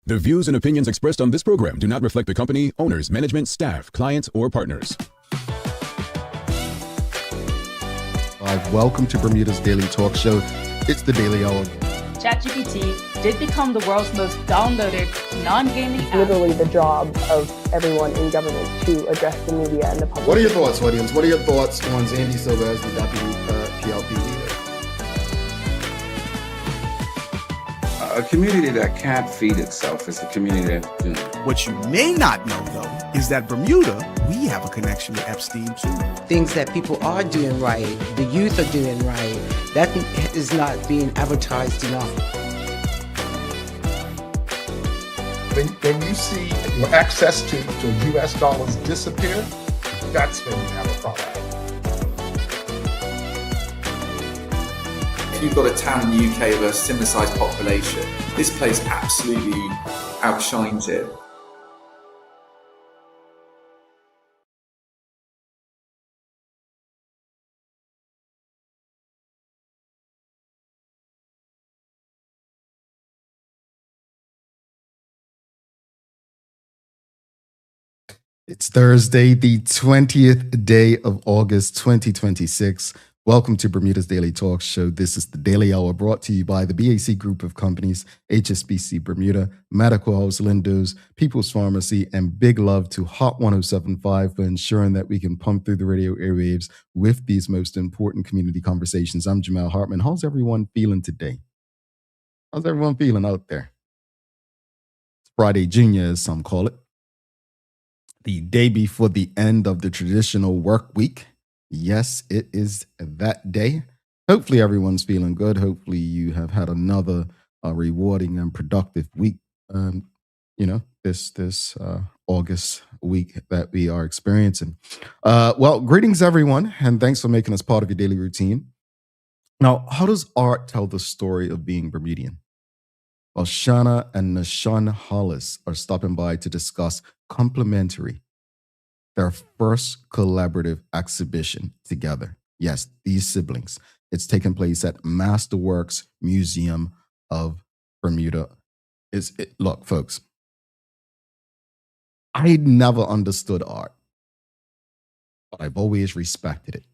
The views and opinions expressed on this program do not reflect the company, owners, management, staff, clients, or partners. Welcome to Bermuda's Daily Talk Show. It's the Daily Hour. ChatGPT did become the world's most downloaded non-gaming app. Literally the job of everyone in government to address the media and the public. What are your thoughts, audience? What are your thoughts on Zandy Silva as the deputy PLP leader? A community that can't feed itself is a community that doomed. What you may not know, though, is that Bermuda, we have a connection to Epstein, too. Things that people are doing right, the youth are doing right, that is not being advertised enough. When you see your access to U.S. dollars disappear, that's when you have a problem. If you've got a town in the UK with a similar sized population, this place absolutely outshines it. It's Thursday, the 20th day of August, 2026. Welcome to Bermuda's Daily Talk Show. This is the Daily Hour brought to you by the BAC Group of Companies, HSBC Bermuda, Medical House Lindos, People's Pharmacy, and big love to Hot 107.5 for ensuring that we can pump through the radio airwaves with these most important community conversations. I'm Jamal Hartman. How's everyone feeling today? How's everyone feeling out there? It's Friday Junior, as some call it. The day before the end of the traditional work week. Yes, it is that day. Hopefully everyone's feeling good. Hopefully you have had another rewarding and productive week. This August week that we are experiencing. Well, greetings everyone, and thanks for making us part of your daily routine. Now, how does art tell the story of being Bermudian? Well, Shanna and Nahshon Hollis are stopping by to discuss Complementary, their first collaborative exhibition together. Yes, these siblings. It's taking place at Masterworks Museum of Bermuda. Look, folks, I never understood art, but I've always respected it.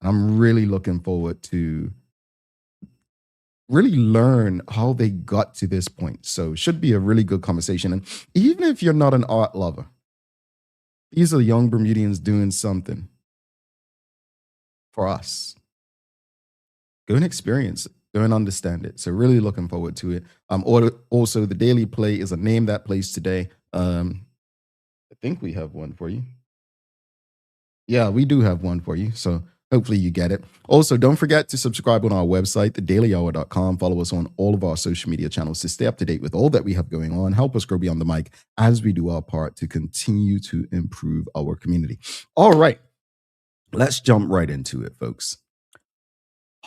And I'm really looking forward to really learn how they got to this point. So should be a really good conversation. And even if you're not an art lover, these are young Bermudians doing something for us. Go and experience it. Go and understand it. So really looking forward to it. Also, the Daily Play is a Name That Place today. I think we have one for you. Yeah, we do have one for you. So hopefully you get it. Also, don't forget to subscribe on our website, thedailyhour.com. Follow us on all of our social media channels to stay up to date with all that we have going on. Help us grow beyond the mic as we do our part to continue to improve our community. All right, let's jump right into it, folks.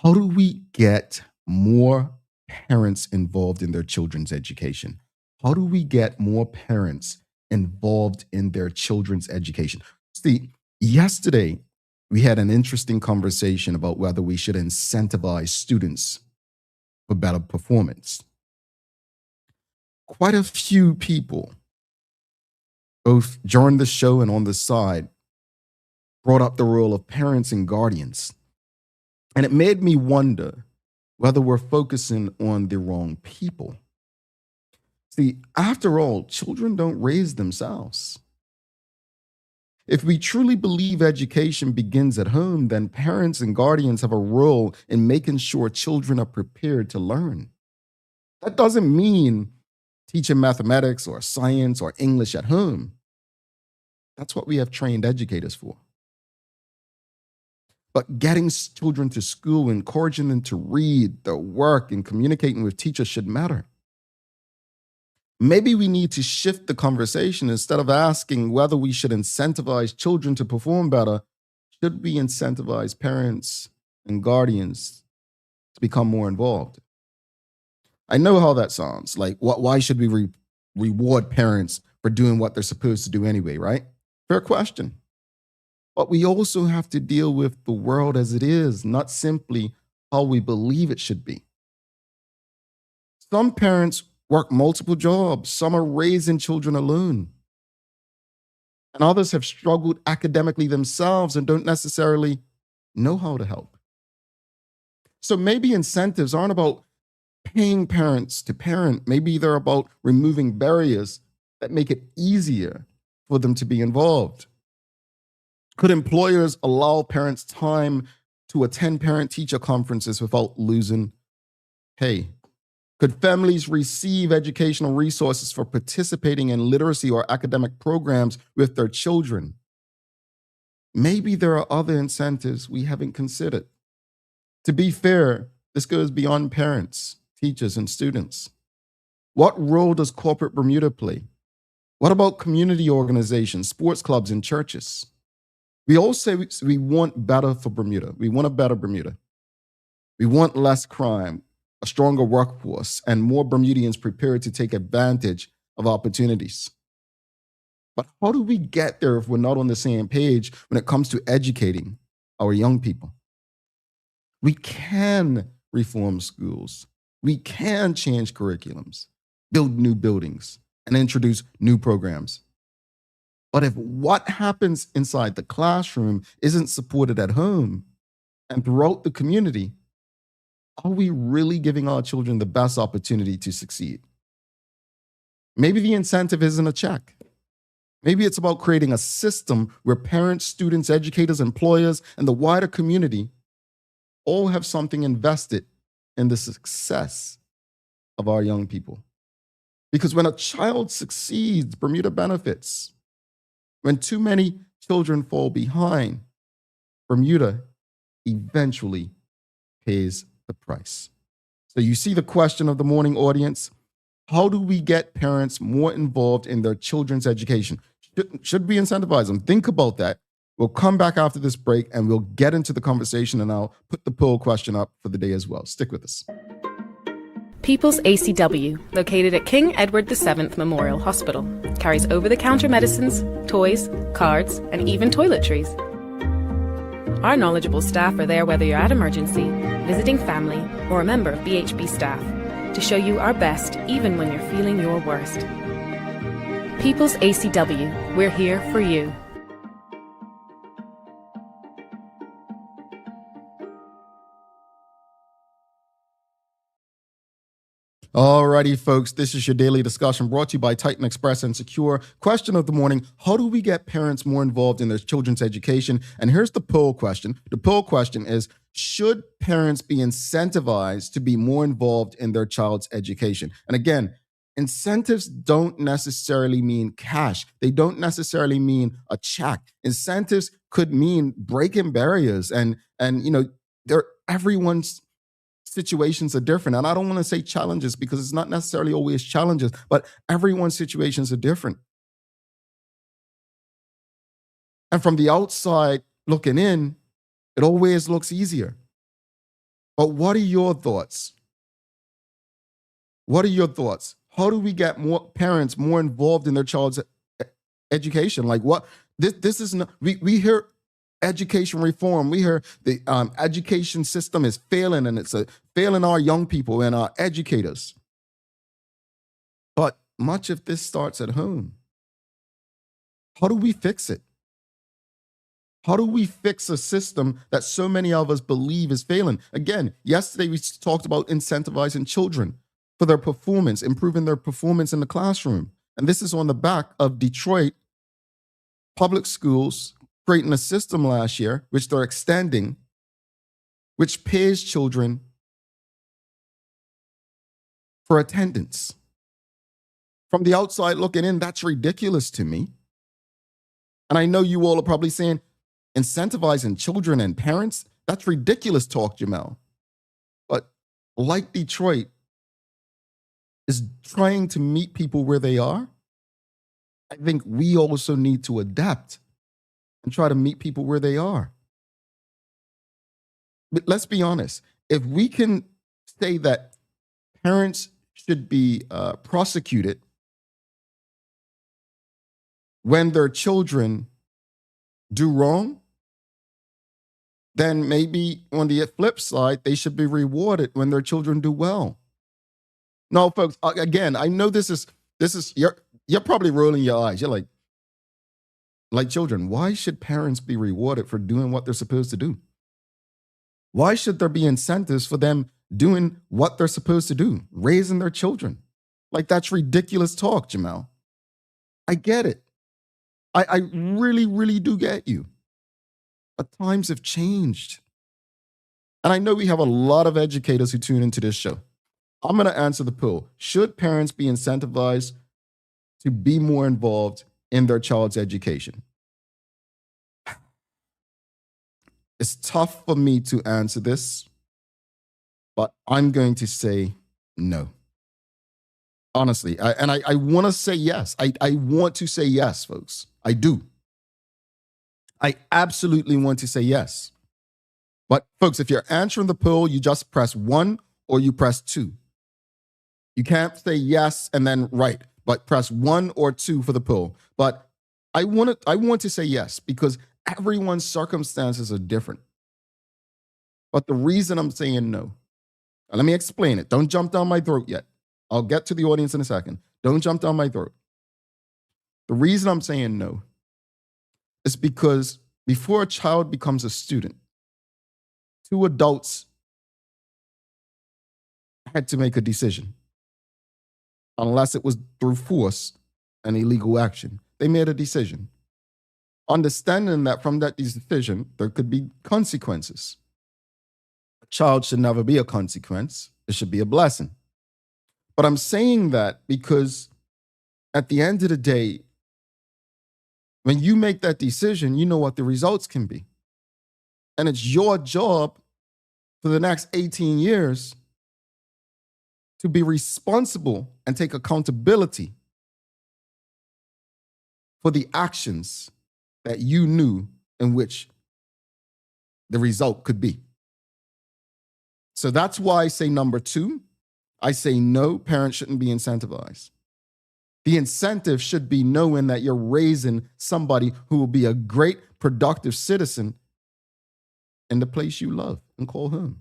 How do we get more parents involved in their children's education? How do we get more parents involved in their children's education? See, yesterday, we had an interesting conversation about whether we should incentivize students for better performance. Quite a few people, both during the show and on the side, brought up the role of parents and guardians. And it made me wonder whether we're focusing on the wrong people. See, after all, children don't raise themselves. If we truly believe education begins at home, then parents and guardians have a role in making sure children are prepared to learn. That doesn't mean teaching mathematics or science or English at home. That's what we have trained educators for. But getting children to school, encouraging them to read, their work, and communicating with teachers should matter. Maybe we need to shift the conversation. Instead of asking whether we should incentivize children to perform better, should we incentivize parents and guardians to become more involved? I know how that sounds. Like, why should we reward parents for doing what they're supposed to do anyway, right? Fair question. But we also have to deal with the world as it is, not simply how we believe it should be. Some parents work multiple jobs. Some are raising children alone. And others have struggled academically themselves and don't necessarily know how to help. So maybe incentives aren't about paying parents to parent. Maybe they're about removing barriers that make it easier for them to be involved. Could employers allow parents time to attend parent-teacher conferences without losing pay? Could families receive educational resources for participating in literacy or academic programs with their children? Maybe there are other incentives we haven't considered. To be fair, this goes beyond parents, teachers, and students. What role does corporate Bermuda play? What about community organizations, sports clubs, and churches? We all say we want better for Bermuda. We want a better Bermuda. We want less crime, a stronger workforce, and more Bermudians prepared to take advantage of opportunities. But how do we get there if we're not on the same page when it comes to educating our young people? We can reform schools. We can change curriculums, build new buildings, and introduce new programs. But if what happens inside the classroom isn't supported at home and throughout the community, are we really giving our children the best opportunity to succeed? Maybe the incentive isn't a check. Maybe it's about creating a system where parents, students, educators, employers, and the wider community all have something invested in the success of our young people. Because when a child succeeds, Bermuda benefits. When too many children fall behind, Bermuda eventually pays the price. So you see the question of the morning, audience. How do we get parents more involved in their children's education? Should we incentivize them? Think about that. We'll come back after this break and we'll get into the conversation, and I'll put the poll question up for the day as well. Stick with us. People's ACW, located at King Edward VII Memorial Hospital, carries over-the-counter medicines, toys, cards, and even toiletries. Our knowledgeable staff are there whether you're at emergency, visiting family, or a member of BHB staff, to show you our best even when you're feeling your worst. People's ACW, we're here for you. Alrighty, folks, this is your daily discussion brought to you by Titan Express and Secure. Question of the morning, how do we get parents more involved in their children's education? And here's the poll question. The poll question is, should parents be incentivized to be more involved in their child's education? And again, incentives don't necessarily mean cash. They don't necessarily mean a check. Incentives could mean breaking barriers and you know, everyone's situations are different. And I don't want to say challenges because it's not necessarily always challenges, but everyone's situations are different. And from the outside looking in, it always looks easier. But what are your thoughts? What are your thoughts? How do we get more parents more involved in their child's education? Like what? This is not, we hear education reform. We hear the education system is failing, and it's failing our young people and our educators. But much of this starts at home. How do we fix it? How do we fix a system that so many of us believe is failing? Again, yesterday we talked about incentivizing children for their performance, improving their performance in the classroom. And this is on the back of Detroit public schools creating a system last year, which they're extending, which pays children for attendance. From the outside looking in, that's ridiculous to me. And I know you all are probably saying, incentivizing children and parents, that's ridiculous talk, Jamel. But like Detroit is trying to meet people where they are, I think we also need to adapt and try to meet people where they are. But let's be honest. If we can say that parents should be prosecuted when their children do wrong, then maybe on the flip side, they should be rewarded when their children do well. No, folks, again, I know this is you're probably rolling your eyes. You're like children, why should parents be rewarded for doing what they're supposed to do? Why should there be incentives for them doing what they're supposed to do, raising their children? Like, that's ridiculous talk, Jamal. I get it. I really, really do get you. But times have changed. And I know we have a lot of educators who tune into this show. I'm going to answer the poll. Should parents be incentivized to be more involved in their child's education? It's tough for me to answer this, but I'm going to say no. Honestly, I want to say yes. I want to say yes, folks. I do. I absolutely want to say yes. But folks, if you're answering the poll, you just press 1 or you press 2. You can't say yes and then right, but press 1 or 2 for the poll. But I want to say yes because everyone's circumstances are different. But the reason I'm saying no, now let me explain it. Don't jump down my throat yet. I'll get to the audience in a second. Don't jump down my throat. The reason I'm saying no is because before a child becomes a student, 2 adults had to make a decision. Unless it was through force and illegal action. They made a decision. Understanding that from that decision, there could be consequences. A child should never be a consequence. It should be a blessing. But I'm saying that because at the end of the day, when you make that decision, you know what the results can be. And it's your job for the next 18 years to be responsible and take accountability for the actions that you knew in which the result could be. So that's why I say number 2. I say no, parents shouldn't be incentivized. The incentive should be knowing that you're raising somebody who will be a great, productive citizen in the place you love and call home.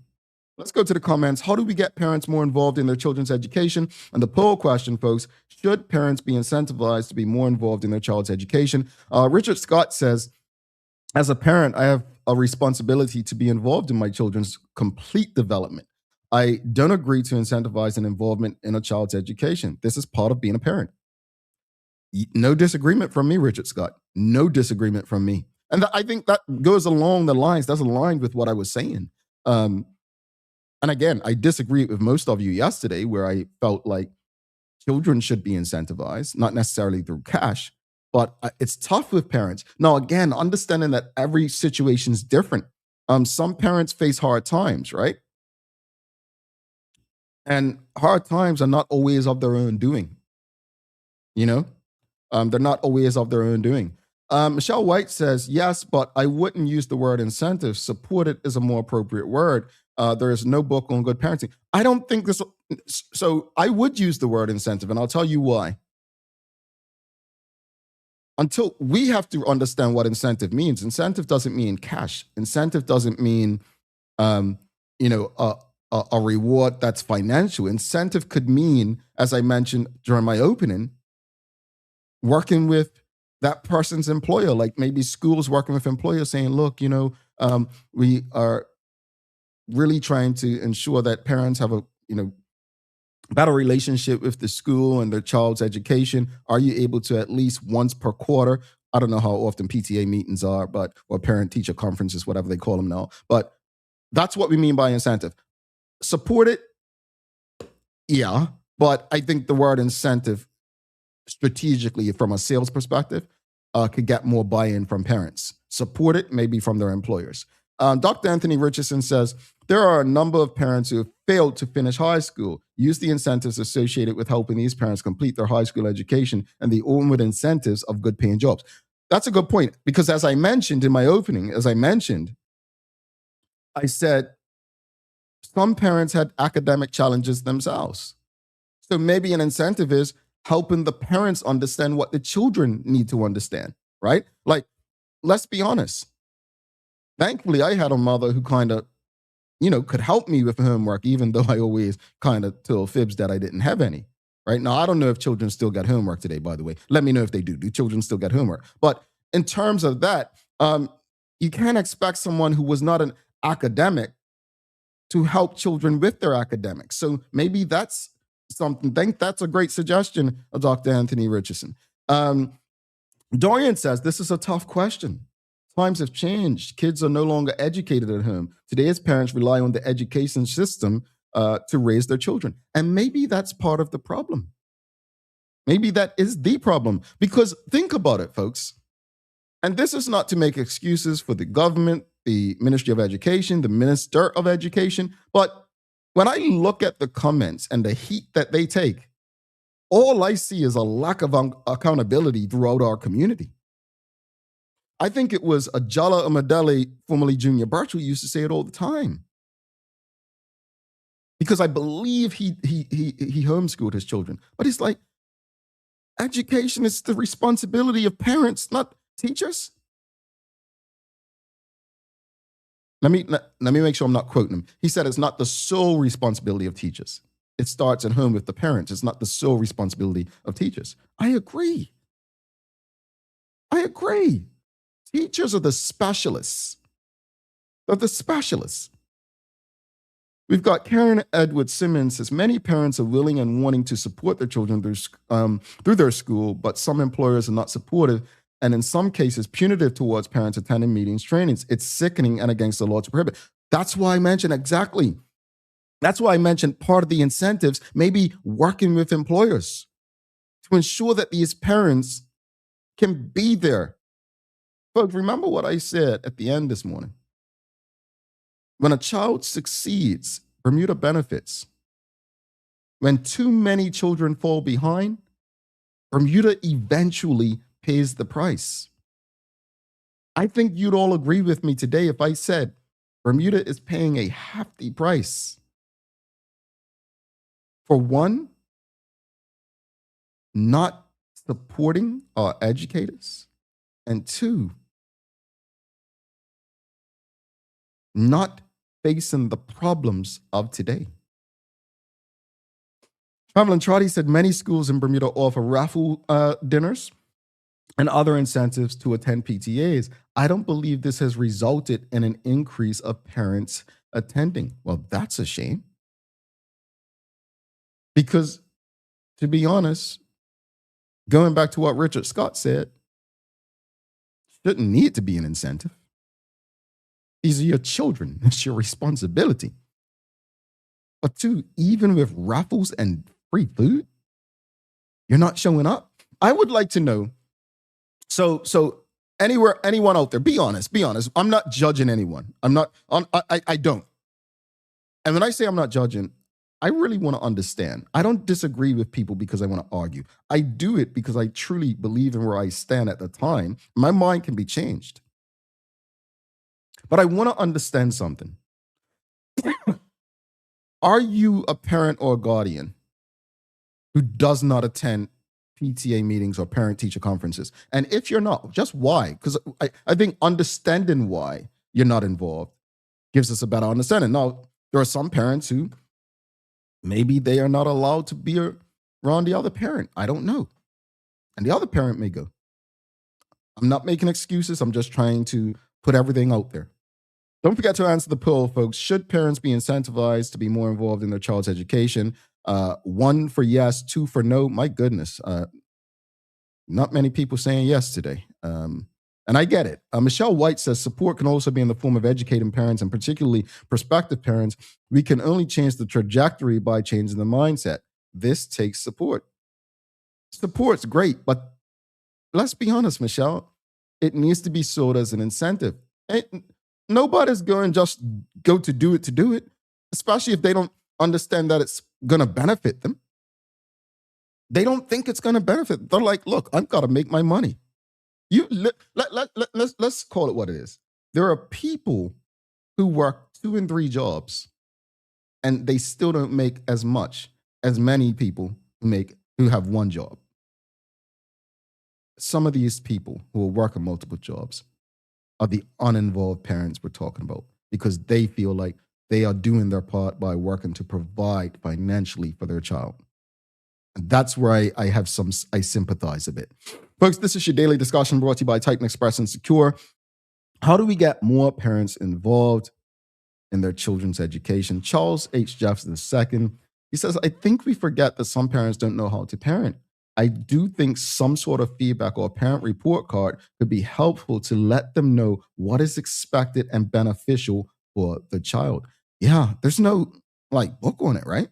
Let's go to the comments. How do we get parents more involved in their children's education? And the poll question, folks, should parents be incentivized to be more involved in their child's education? Richard Scott says, as a parent, I have a responsibility to be involved in my children's complete development. I don't agree to incentivize an involvement in a child's education. This is part of being a parent. No disagreement from me, Richard Scott. No disagreement from me. And I think that goes along the lines, that's aligned with what I was saying. And again, I disagree with most of you yesterday where I felt like children should be incentivized, not necessarily through cash, but it's tough with parents. Now, again, understanding that every situation is different. Some parents face hard times, right? And hard times are not always of their own doing. You know, they're not always of their own doing. Michelle White says, yes, but I wouldn't use the word incentive. Supported is a more appropriate word. There is no book on good parenting. I don't think this, so I would use the word incentive, and I'll tell you why. Until we have to understand what incentive means. Incentive doesn't mean cash. Incentive doesn't mean, a reward that's financial. Incentive could mean, as I mentioned during my opening, working with that person's employer, like maybe schools working with employers saying, look, we are really trying to ensure that parents have a, better relationship with the school and their child's education. Are you able to at least once per quarter? I don't know how often PTA meetings are, or parent-teacher conferences, whatever they call them now. But that's what we mean by incentive. Support it, yeah, but I think the word incentive strategically from a sales perspective could get more buy-in from parents. Support it, maybe from their employers. Dr. Anthony Richardson says, there are a number of parents who have failed to finish high school. Use the incentives associated with helping these parents complete their high school education and the onward incentives of good paying jobs. That's a good point, because as I mentioned in my opening, I said some parents had academic challenges themselves. So maybe an incentive is helping the parents understand what the children need to understand, right? Like, let's be honest. Thankfully, I had a mother who kind of could help me with homework, even though I always kind of tell fibs that I didn't have any. Right now, I don't know if children still get homework today, by the way. Let me know if they do. Do children still get homework? But in terms of that, you can't expect someone who was not an academic to help children with their academics. So maybe that's something. I think that's a great suggestion of Dr. Anthony Richardson. Dorian says, this is a tough question. Times have changed. Kids are no longer educated at home. Today's parents rely on the education system to raise their children. And maybe that's part of the problem. Maybe that is the problem. Because think about it, folks. And this is not to make excuses for the government, the Ministry of Education, the Minister of Education. But when I look at the comments and the heat that they take, all I see is a lack of accountability throughout our community. I think it was Ajala Amadele, formerly Junior Birchall, used to say it all the time. Because I believe he homeschooled his children. But it's like, education is the responsibility of parents, not teachers. Let me make sure I'm not quoting him. He said it's not the sole responsibility of teachers. It starts at home with the parents. It's not the sole responsibility of teachers. I agree. Teachers are the specialists. They're the specialists. We've got Karen Edward Simmons says, many parents are willing and wanting to support their children through their school, but some employers are not supportive and in some cases punitive towards parents attending meetings, trainings. It's sickening and against the law to prohibit. That's why I mentioned exactly. That's why I mentioned part of the incentives, maybe working with employers to ensure that these parents can be there. Folks, remember what I said at the end this morning. When a child succeeds, Bermuda benefits. When too many children fall behind, Bermuda eventually pays the price. I think you'd all agree with me today if I said Bermuda is paying a hefty price. For one, not supporting our educators, and two, not facing the problems of today. Traveling Trotty said many schools in Bermuda offer raffle dinners and other incentives to attend PTAs. I don't believe this has resulted in an increase of parents attending. Well, that's a shame. Because, to be honest, going back to what Richard Scott said, shouldn't need to be an incentive. These are your children. It's your responsibility. But two, even with raffles and free food, you're not showing up? I would like to know, so anyone out there, be honest. I'm not judging anyone. I don't. And when I say I'm not judging, I really want to understand. I don't disagree with people because I want to argue. I do it because I truly believe in where I stand at the time. My mind can be changed. But I want to understand something. Are you a parent or a guardian who does not attend PTA meetings or parent-teacher conferences? And if you're not, just why? Because I think understanding why you're not involved gives us a better understanding. Now, there are some parents who maybe they are not allowed to be around the other parent. I don't know. And the other parent may go. I'm not making excuses. I'm just trying to put everything out there. Don't forget to answer the poll, folks. Should parents be incentivized to be more involved in their child's education? 1 for yes, 2 for no. My goodness. Not many people saying yes today. And I get it. Michelle White says support can also be in the form of educating parents and particularly prospective parents. We can only change the trajectory by changing the mindset. This takes support. Support's great, but let's be honest, Michelle. It needs to be sold as an incentive. Nobody's going just go to do it, especially if they don't understand that it's going to benefit them. They don't think it's going to benefit. They're like, look, I've got to make my money. Let's call it what it is. There are people who work 2 and 3 jobs and they still don't make as much as many people who have 1 job. Some of these people who are working multiple jobs are the uninvolved parents we're talking about because they feel like they are doing their part by working to provide financially for their child. And that's where I sympathize a bit. Folks, this is your daily discussion brought to you by Titan Express and Secure. How do we get more parents involved in their children's education? Charles H. Jefferson II, he says, I think we forget that some parents don't know how to parent. I do think some sort of feedback or parent report card could be helpful to let them know what is expected and beneficial for the child. Yeah, there's no book on it, right?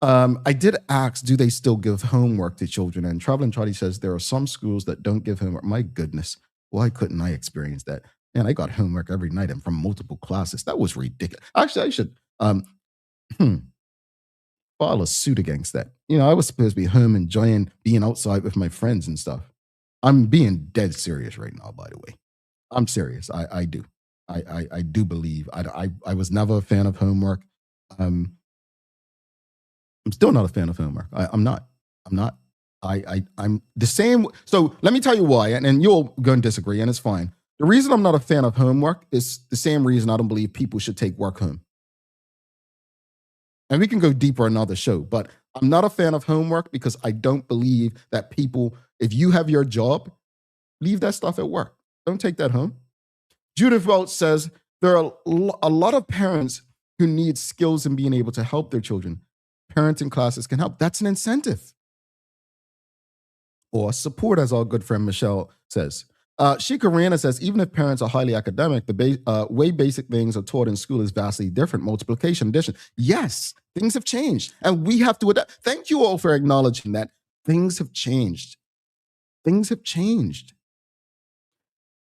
I did ask, do they still give homework to children? And Traveling Charlie says there are some schools that don't give homework. My goodness, why couldn't I experience that? Man, I got homework every night and from multiple classes. That was ridiculous. Actually, I should file a suit against that. I was supposed to be home enjoying being outside with my friends and stuff. I'm being dead serious right now, by the way. I'm serious. I do. I do believe. I was never a fan of homework. I'm still not a fan of homework. I'm not. I'm the same. So let me tell you why, and you'll go and disagree, and it's fine. The reason I'm not a fan of homework is the same reason I don't believe people should take work home. And we can go deeper another show, but I'm not a fan of homework because I don't believe that people, if you have your job, leave that stuff at work. Don't take that home. Judith Welch says there are a lot of parents who need skills in being able to help their children. Parenting classes can help. That's an incentive. Or support, as our good friend Michelle says. Shika Rana says, even if parents are highly academic, the way basic things are taught in school is vastly different. Multiplication, addition. Yes, things have changed. And we have to adapt. Thank you all for acknowledging that. Things have changed. Things have changed.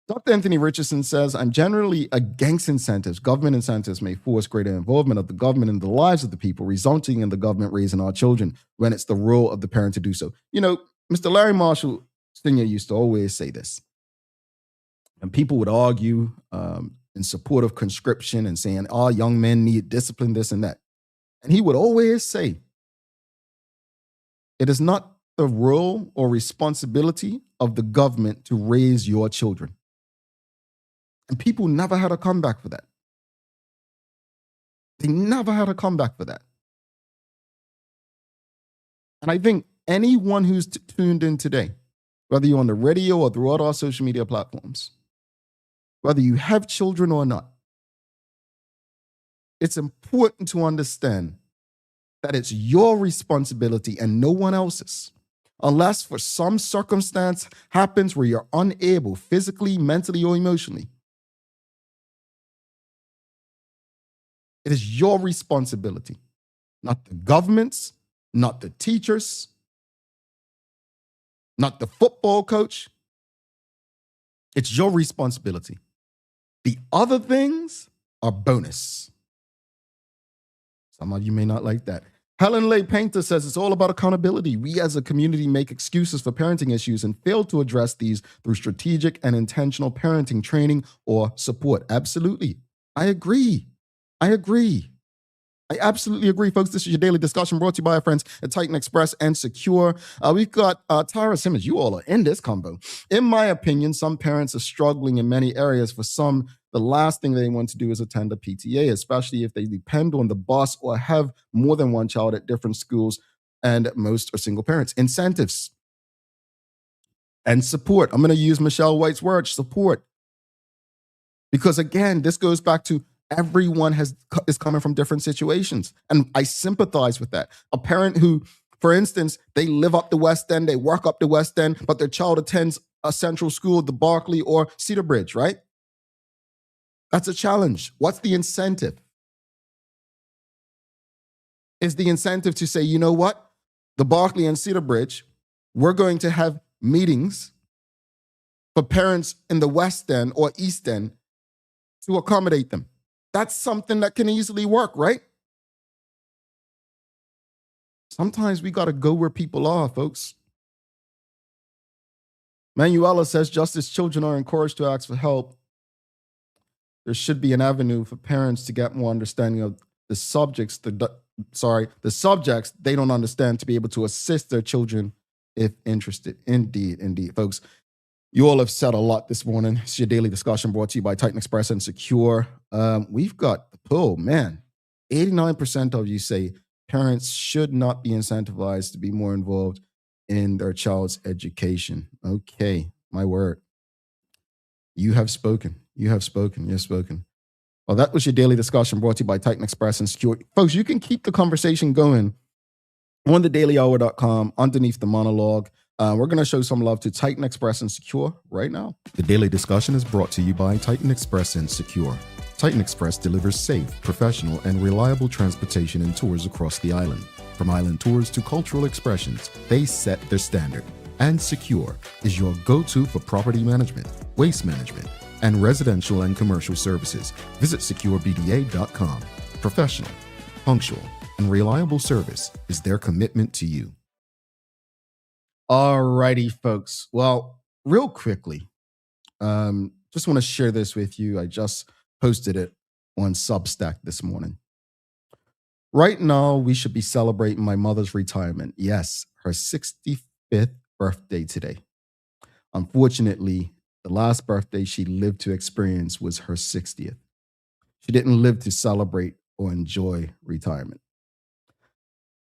Dr. Anthony Richardson says, I'm generally against incentives. Government incentives may force greater involvement of the government in the lives of the people, resulting in the government raising our children when it's the role of the parent to do so. Mr. Larry Marshall Sr. used to always say this. And people would argue in support of conscription and saying, young men need discipline, this and that. And he would always say, it is not the role or responsibility of the government to raise your children. And people never had a comeback for that. They never had a comeback for that. And I think anyone who's tuned in today, whether you're on the radio or throughout our social media platforms, whether you have children or not, it's important to understand that it's your responsibility and no one else's. Unless for some circumstance happens where you're unable physically, mentally, or emotionally. It is your responsibility, not the government's, not the teachers, not the football coach. It's your responsibility. The other things are bonus. Some of you may not like that. Helen Leigh Painter says it's all about accountability. We as a community make excuses for parenting issues and fail to address these through strategic and intentional parenting training or support. Absolutely. I agree. I absolutely agree, folks. This is your daily discussion brought to you by our friends at Titan Express and Secure. We've got Tyra Simmons. You all are in this combo. In my opinion, some parents are struggling in many areas. For some, the last thing they want to do is attend a PTA, especially if they depend on the bus or have more than one child at different schools, and most are single parents. Incentives and support. I'm going to use Michelle White's word, support. Because again, this goes back to everyone is coming from different situations. And I sympathize with that. A parent who, for instance, they live up the West End, they work up the West End, but their child attends a central school, the Berkeley or Cedar Bridge, right? That's a challenge. What's the incentive? Is the incentive to say, you know what? The Berkeley and Cedar Bridge, we're going to have meetings for parents in the West End or East End to accommodate them. That's something that can easily work, right? Sometimes we got to go where people are, folks. Manuela says, just as children are encouraged to ask for help, there should be an avenue for parents to get more understanding of the subjects, the subjects they don't understand, to be able to assist their children if interested. Indeed, folks. You all have said a lot this morning. It's your daily discussion brought to you by Titan Express and Secure. We've got the poll, man. 89% of you say parents should not be incentivized to be more involved in their child's education. Okay, my word. You have spoken. You have spoken. You have spoken. Well, that was your daily discussion brought to you by Titan Express and Secure. Folks, you can keep the conversation going on thedailyhour.com underneath the monologue. We're going to show some love to Titan Express and Secure right now. The daily discussion is brought to you by Titan Express and Secure. Titan Express delivers safe, professional, and reliable transportation and tours across the island. From island tours to cultural expressions, they set their standard. And Secure is your go-to for property management, waste management, and residential and commercial services. Visit securebda.com. Professional, punctual, and reliable service is their commitment to you. Alrighty, folks. Well, real quickly, just want to share this with you. I just posted it on Substack this morning. Right now, we should be celebrating my mother's retirement. Yes, her 65th birthday today. Unfortunately, the last birthday she lived to experience was her 60th. She didn't live to celebrate or enjoy retirement.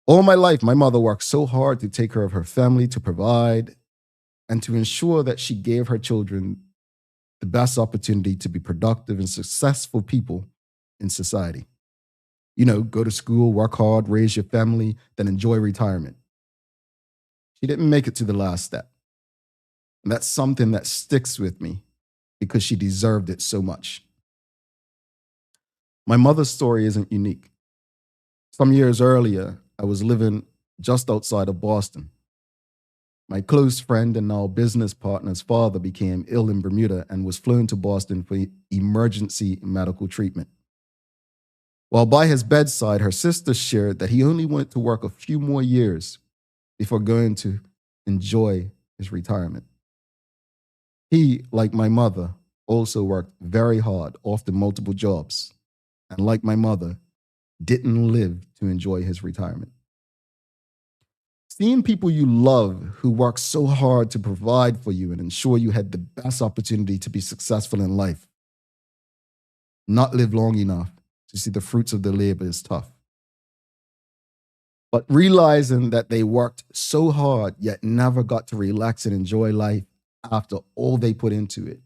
All my life, my mother worked so hard to take care of her family, to provide, and to ensure that she gave her children the best opportunity to be productive and successful people in society. You know, go to school, work hard, raise your family, then enjoy retirement. She didn't make it to the last step. And that's something that sticks with me because she deserved it so much. My mother's story isn't unique. Some years earlier, I was living just outside of Boston. My close friend and now business partner's father became ill in Bermuda and was flown to Boston for emergency medical treatment. While by his bedside, her sister shared that he only wanted to work a few more years before going to enjoy his retirement. He, like my mother, also worked very hard, often multiple jobs, and like my mother, didn't live to enjoy his retirement. Seeing people you love who work so hard to provide for you and ensure you had the best opportunity to be successful in life, not live long enough to see the fruits of their labor is tough. But realizing that they worked so hard yet never got to relax and enjoy life after all they put into it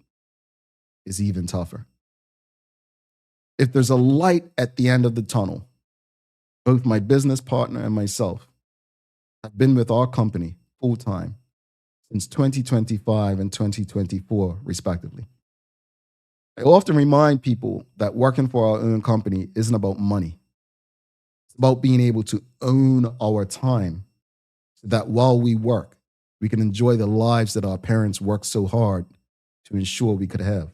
is even tougher. If there's a light at the end of the tunnel, both my business partner and myself have been with our company full-time since 2025 and 2024, respectively. I often remind people that working for our own company isn't about money. It's about being able to own our time so that while we work, we can enjoy the lives that our parents worked so hard to ensure we could have.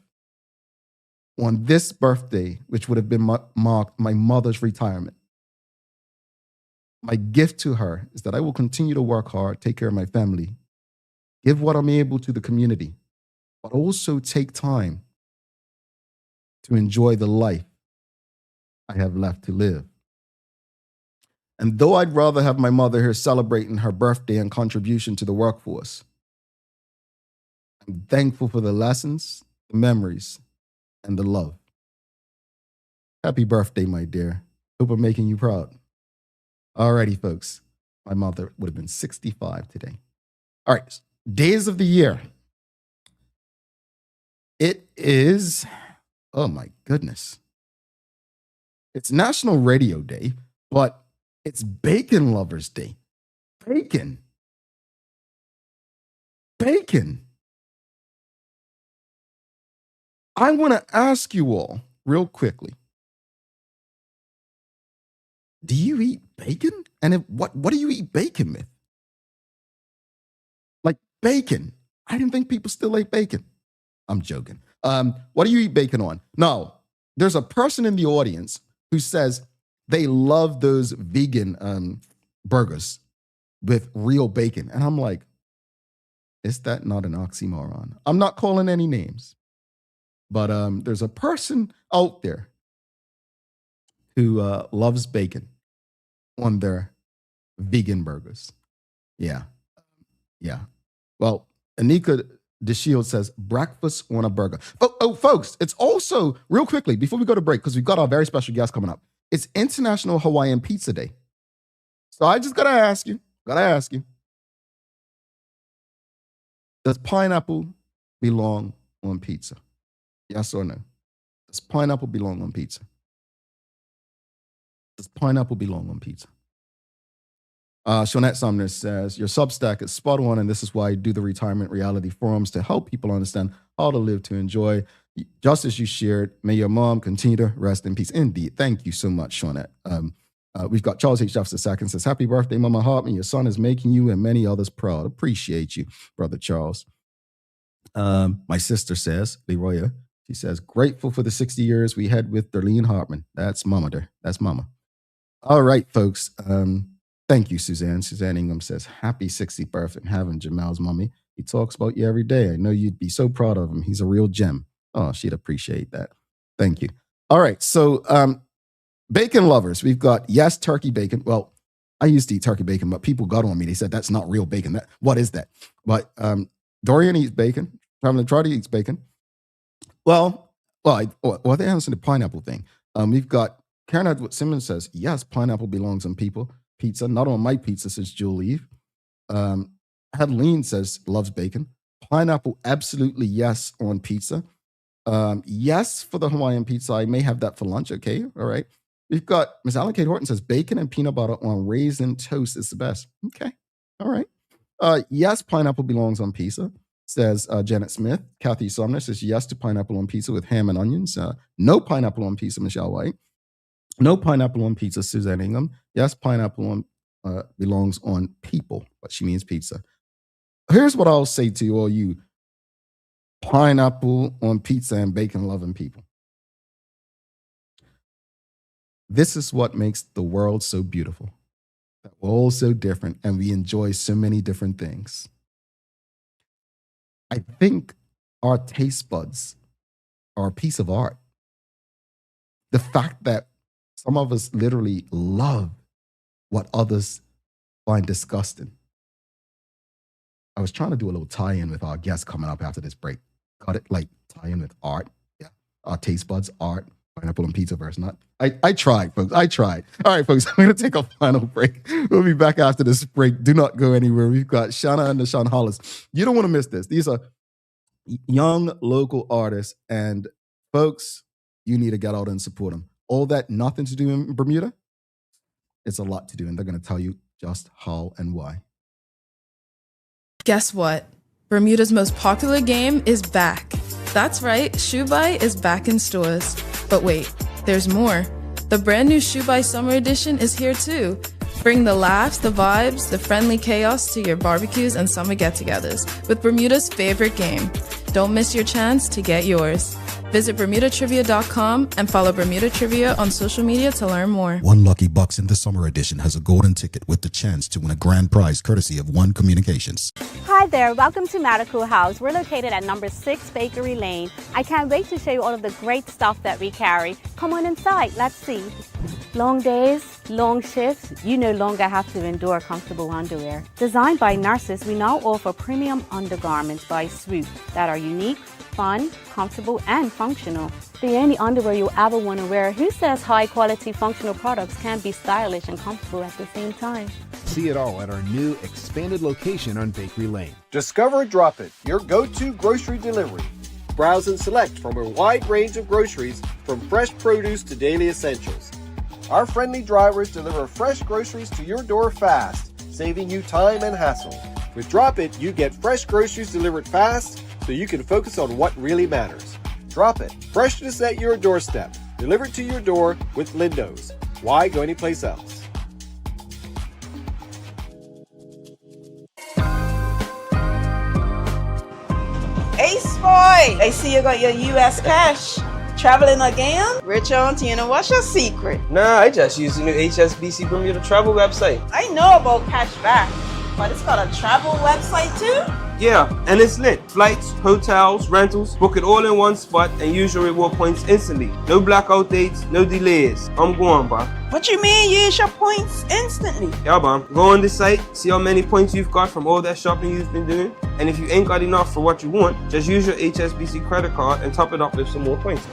On this birthday, which would have been marked my mother's retirement, my gift to her is that I will continue to work hard, take care of my family, give what I'm able to the community, but also take time to enjoy the life I have left to live. And though I'd rather have my mother here celebrating her birthday and contribution to the workforce, I'm thankful for the lessons, the memories, and the love. Happy birthday, my dear. Hope I'm making you proud. Alrighty, folks. My mother would have been 65 today. All right, days of the year. It is, oh my goodness. It's National Radio Day, but it's Bacon Lovers Day. Bacon. Bacon. I want to ask you all real quickly. Do you eat bacon? And what do you eat bacon with? Like bacon. I didn't think people still ate bacon. I'm joking. What do you eat bacon on? No, there's a person in the audience who says they love those vegan burgers with real bacon. And I'm like, is that not an oxymoron? I'm not calling any names. But there's a person out there who loves bacon on their vegan burgers. Yeah. Well, Anika The Shield says, breakfast on a burger. Oh, folks, it's also, real quickly, before we go to break, because we've got our very special guest coming up, it's International Hawaiian Pizza Day. So I just got to ask you, does pineapple belong on pizza? Yes or no? Does pineapple belong on pizza? Does pineapple belong on pizza? Shonette Sumner says, your Substack is spot on, and this is why I do the retirement reality forums to help people understand how to live to enjoy. Just as you shared, may your mom continue to rest in peace. Indeed. Thank you so much, Shonette. We've got Charles H. Jefferson II says, happy birthday, Mama Hartman. Your son is making you and many others proud. Appreciate you, Brother Charles. My sister says, Leroya, she says, grateful for the 60 years we had with Darlene Hartman. That's Mama there. That's Mama. All right, folks. Thank you, Suzanne. Suzanne Ingham says, happy 60th birthday. I'm having Jamal's mommy. He talks about you every day. I know you'd be so proud of him. He's a real gem. Oh, she'd appreciate that. Thank you. All right. So bacon lovers, we've got, yes, turkey bacon. Well, I used to eat turkey bacon, but people got on me. They said, that's not real bacon. What is that? But Dorian eats bacon. Traveling Trotty eats bacon. Well, they answered the pineapple thing. We've got Karen Edward Simmons says, yes, pineapple belongs on pizza, not on my pizza, says Jewel Eve. Adeline says, loves bacon. Pineapple, absolutely yes on pizza. Yes for the Hawaiian pizza. I may have that for lunch. Okay, all right. We've got Miss Alan Kate Horton says, bacon and peanut butter on raisin toast is the best. Okay, all right. Yes, pineapple belongs on pizza, says Janet Smith. Kathy Sumner says, yes to pineapple on pizza with ham and onions. No pineapple on pizza, Michelle White. No pineapple on pizza, Suzanne Ingham. Yes, pineapple belongs on people, but she means pizza. Here's what I'll say to all you pineapple on pizza and bacon loving people. This is what makes the world so beautiful. That we're all so different and we enjoy so many different things. I think our taste buds are a piece of art. The fact that some of us literally love what others find disgusting. I was trying to do a little tie-in with our guests coming up after this break. Got it? Like tie-in with art. Yeah. Our taste buds, art, pineapple and pizza versus not. I tried, folks. I tried. All right, folks. I'm going to take a final break. We'll be back after this break. Do not go anywhere. We've got Shanna and Nahshon Hollis. You don't want to miss this. These are young local artists. And folks, you need to get out and support them. All that nothing to do in Bermuda, it's a lot to do. And they're going to tell you just how and why. Guess what? Bermuda's most popular game is back. That's right, Shoebuy is back in stores. But wait, there's more. The brand new Shoebuy Summer Edition is here too. Bring the laughs, the vibes, the friendly chaos to your barbecues and summer get-togethers with Bermuda's favorite game. Don't miss your chance to get yours. Visit BermudaTrivia.com and follow Bermuda Trivia on social media to learn more. One lucky box in the summer edition has a golden ticket with the chance to win a grand prize courtesy of One Communications. Hi there, welcome to Medical House. We're located at number 6 Bakery Lane. I can't wait to show you all of the great stuff that we carry. Come on inside, let's see. Long days, long shifts, you no longer have to endure comfortable underwear. Designed by nurses, we now offer premium undergarments by Swoop that are unique, fun, comfortable, and functional. The only underwear you'll ever want to wear. Who says high-quality functional products can't be stylish and comfortable at the same time? See it all at our new expanded location on Bakery Lane. Discover Drop It, your go-to grocery delivery. Browse and select from a wide range of groceries, from fresh produce to daily essentials. Our friendly drivers deliver fresh groceries to your door fast, saving you time and hassle. With Drop It, you get fresh groceries delivered fast, so you can focus on what really matters. Drop It. Freshness at your doorstep. Delivered to your door with Lindo's. Why go anyplace else? Ace boy, I see you got your U.S. cash. Traveling again? Rich auntie, you know what's your secret? Nah, I just use the new HSBC Bermuda travel website. I know about cash back, but it's got a travel website too? Yeah, and it's lit. Flights, hotels, rentals, book it all in one spot and use your reward points instantly. No blackout dates, no delays. I'm going, bro. What you mean use your points instantly? Yeah, bro. Go on the site, see how many points you've got from all that shopping you've been doing. And if you ain't got enough for what you want, just use your HSBC credit card and top it up with some more points.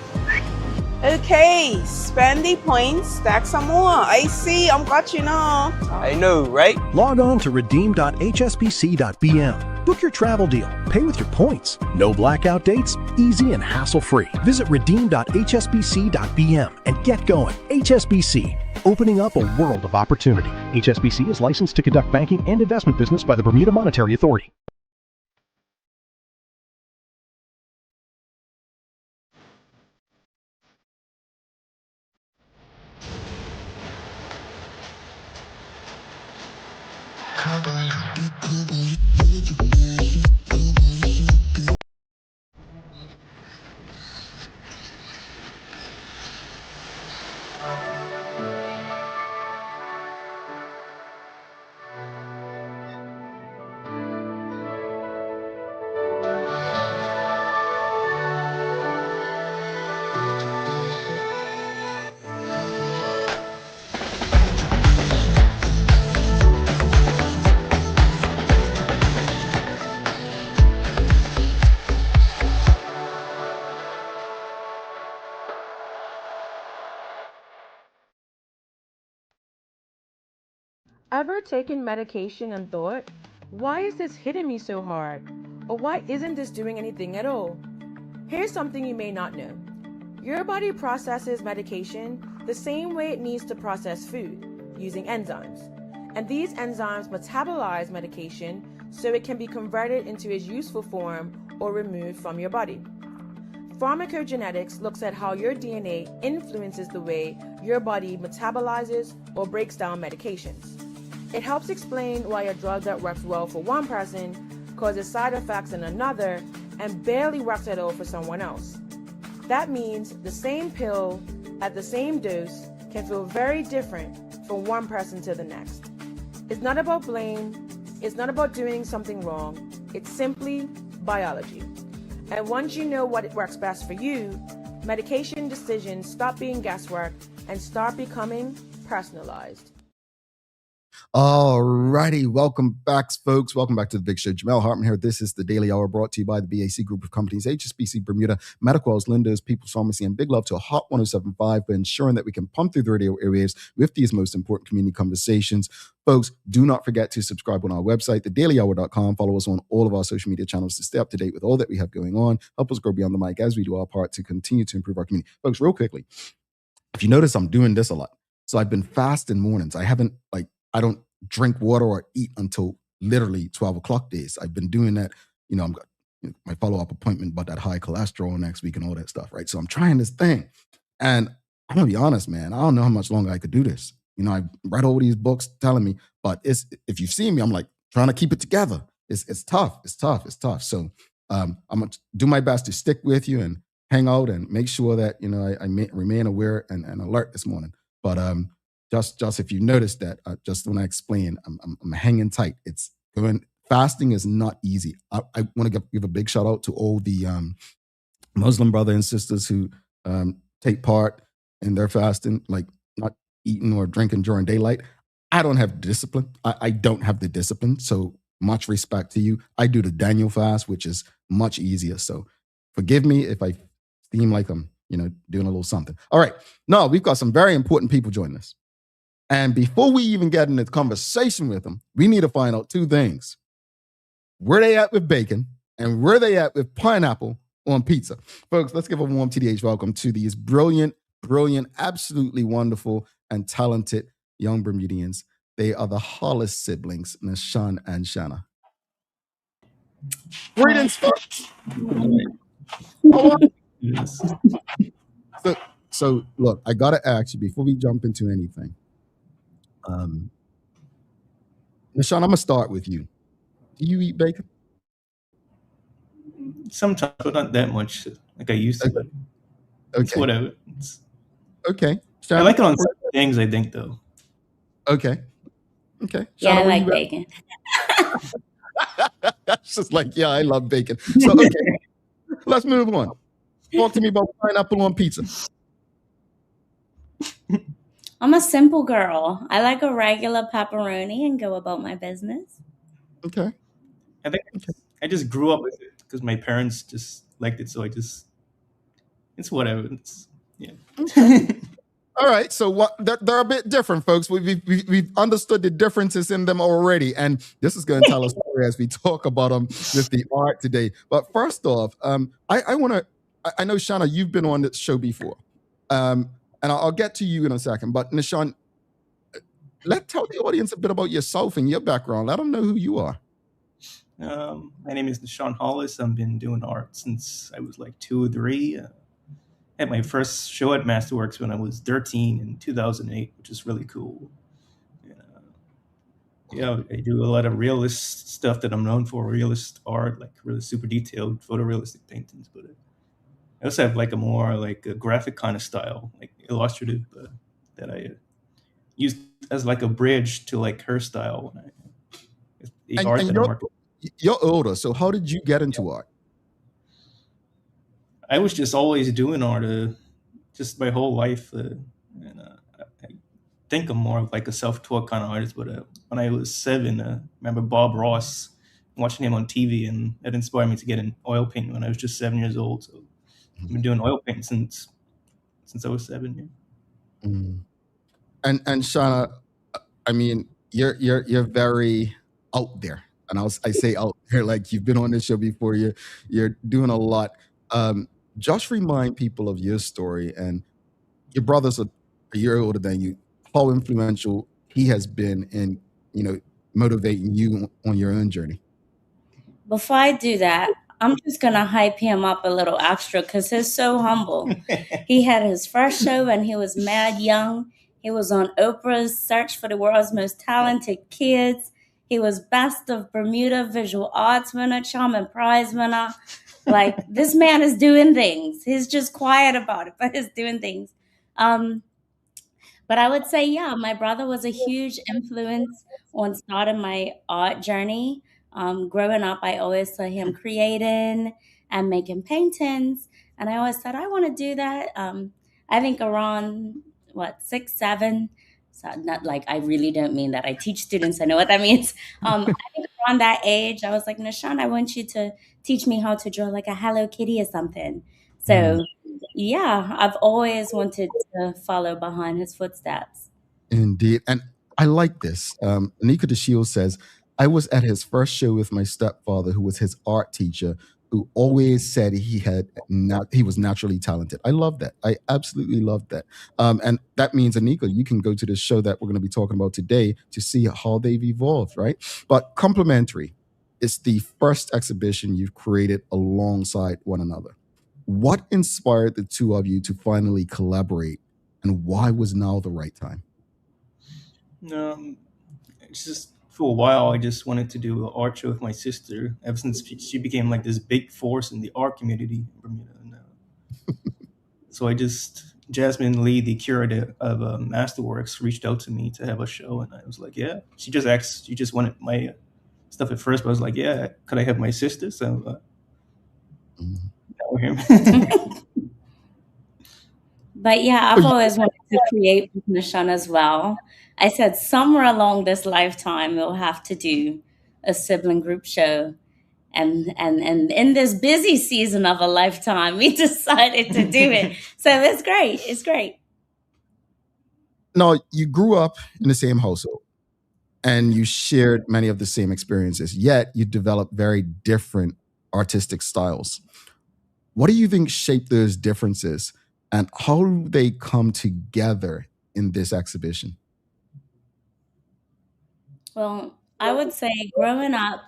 Okay, spend the points, stack some more. I see, I'm got you now. I know, right? Log on to redeem.hsbc.bm. Book your travel deal. Pay with your points. No blackout dates. Easy and hassle-free. Visit redeem.hsbc.bm and get going. HSBC, opening up a world of opportunity. HSBC is licensed to conduct banking and investment business by the Bermuda Monetary Authority. Ever taken medication and thought, why is this hitting me so hard? Or why isn't this doing anything at all? Here's something you may not know. Your body processes medication the same way it needs to process food, using enzymes. And these enzymes metabolize medication so it can be converted into its useful form or removed from your body. Pharmacogenetics looks at how your DNA influences the way your body metabolizes or breaks down medications. It helps explain why a drug that works well for one person causes side effects in another and barely works at all for someone else. That means the same pill at the same dose can feel very different from one person to the next. It's not about blame, it's not about doing something wrong, it's simply biology. And once you know what works best for you, medication decisions stop being guesswork and start becoming personalized. Alrighty, welcome back, folks. Welcome back to the Big Show. Jamel Hartman here. This is the Daily Hour brought to you by the BAC Group of Companies, HSBC Bermuda, Medicals, Linda's, People's Pharmacy, and big love to Hot 107.5 for ensuring that we can pump through the radio airwaves with these most important community conversations. Folks, do not forget to subscribe on our website, thedailyhour.com. Follow us on all of our social media channels to stay up to date with all that we have going on. Help us grow beyond the mic as we do our part to continue to improve our community. Folks, real quickly, if you notice, I'm doing this a lot. So I've been fasting mornings. I don't drink water or eat until literally 12 o'clock days. I've been doing that. I've got my follow-up appointment about that high cholesterol next week and all that stuff, right? So I'm trying this thing. And I'm going to be honest, man, I don't know how much longer I could do this. I read all these books telling me, but if you've seen me, I'm like trying to keep it together. It's tough. So I'm going to do my best to stick with you and hang out and make sure that, I remain aware and alert this morning. But just if you noticed that, just when I explain, I'm hanging tight. It's going. Fasting is not easy. I want to give a big shout out to all the Muslim brothers and sisters who take part in their fasting, like not eating or drinking during daylight. I don't have discipline. I don't have the discipline. So much respect to you. I do the Daniel fast, which is much easier. So forgive me if I seem like I'm, doing a little something. All right. No, we've got some very important people joining us. And before we even get into the conversation with them, we need to find out two things. Where they at with bacon and where they at with pineapple on pizza. Folks, let's give a warm TDH welcome to these brilliant, absolutely wonderful and talented young Bermudians. They are the Hollis siblings, Nahshon and Shanna. Greetings, folks. So look, I got to ask you before we jump into anything. Nahshon, I'm going to start with you. Do you eat bacon? Sometimes, but not that much like I used to. Okay. It's whatever. Okay. I like it on certain things, I think, though. Okay. Yeah, Shanna, I like bacon. That's just like, yeah, I love bacon. So, okay, let's move on. Talk to me about pineapple on pizza. I'm a simple girl. I like a regular pepperoni and go about my business. Okay. I think I just grew up with it because my parents just liked it, so it's whatever. Yeah. All right, so they're a bit different, folks. We've understood the differences in them already, and this is going to tell us story as we talk about them with the art today. But first off, I know, Shanna, you've been on this show before, and I'll get to you in a second. But Nahshon, let's tell the audience a bit about yourself and your background. Let them know who you are. My name is Nahshon Hollis. I've been doing art since I was like 2 or 3. I had my first show at Masterworks when I was 13 in 2008, which is really cool. Yeah, I do a lot of realist stuff that I'm known for, realist art, like really super detailed photorealistic paintings. But I also have like a more like a graphic kind of style, like illustrative, that I used as like a bridge to like her style. You're older, so how did you get into art? I was just always doing art, just my whole life. I think I'm more of like a self-taught kind of artist. But when I was 7, I remember Bob Ross, watching him on TV, and that inspired me to get an oil painting when I was just 7 years old. So I've been doing oil paint since I was 7. Yeah. And Shanna, I mean, you're very out there, and I say out there like you've been on this show before. You're doing a lot. Just remind people of your story, and your brother's a year older than you. How influential he has been in, motivating you on your own journey. Before I do that, I'm just going to hype him up a little extra because he's so humble. He had his first show when he was mad young. He was on Oprah's Search for the World's Most Talented Kids. He was Best of Bermuda Visual Arts winner, Charming Prize winner. Like, this man is doing things. He's just quiet about it, but he's doing things. But I would say, yeah, my brother was a huge influence on starting my art journey. Growing up, I always saw him creating and making paintings. And I always said, I want to do that. I think around, 6, 7. So not like, I really don't mean that. I teach students. I know what that means. I think around that age, I was like, Nahshon, I want you to teach me how to draw like a Hello Kitty or something. So yeah, I've always wanted to follow behind his footsteps. Indeed. And I like this. Anika DeShield says, I was at his first show with my stepfather, who was his art teacher, who always said he was naturally talented. I love that. I absolutely love that. And that means, Anika, you can go to the show that we're going to be talking about today to see how they've evolved, right? But Complementary is the first exhibition you've created alongside one another. What inspired the two of you to finally collaborate, and why was now the right time? It's just for a while, I just wanted to do an art show with my sister ever since she became like this big force in the art community in Bermuda. So Jasmine Lee, the curator of Masterworks, reached out to me to have a show, and I was like, yeah. She just wanted my stuff at first, but I was like, yeah, could I have my sister? So now we're here. But yeah, I've always wanted to create with Nahshon as well. I said somewhere along this lifetime, we'll have to do a sibling group show. And in this busy season of a lifetime, we decided to do it. So it's great. It's great. Now, you grew up in the same household and you shared many of the same experiences, yet you developed very different artistic styles. What do you think shaped those differences, and how do they come together in this exhibition? Well, I would say growing up,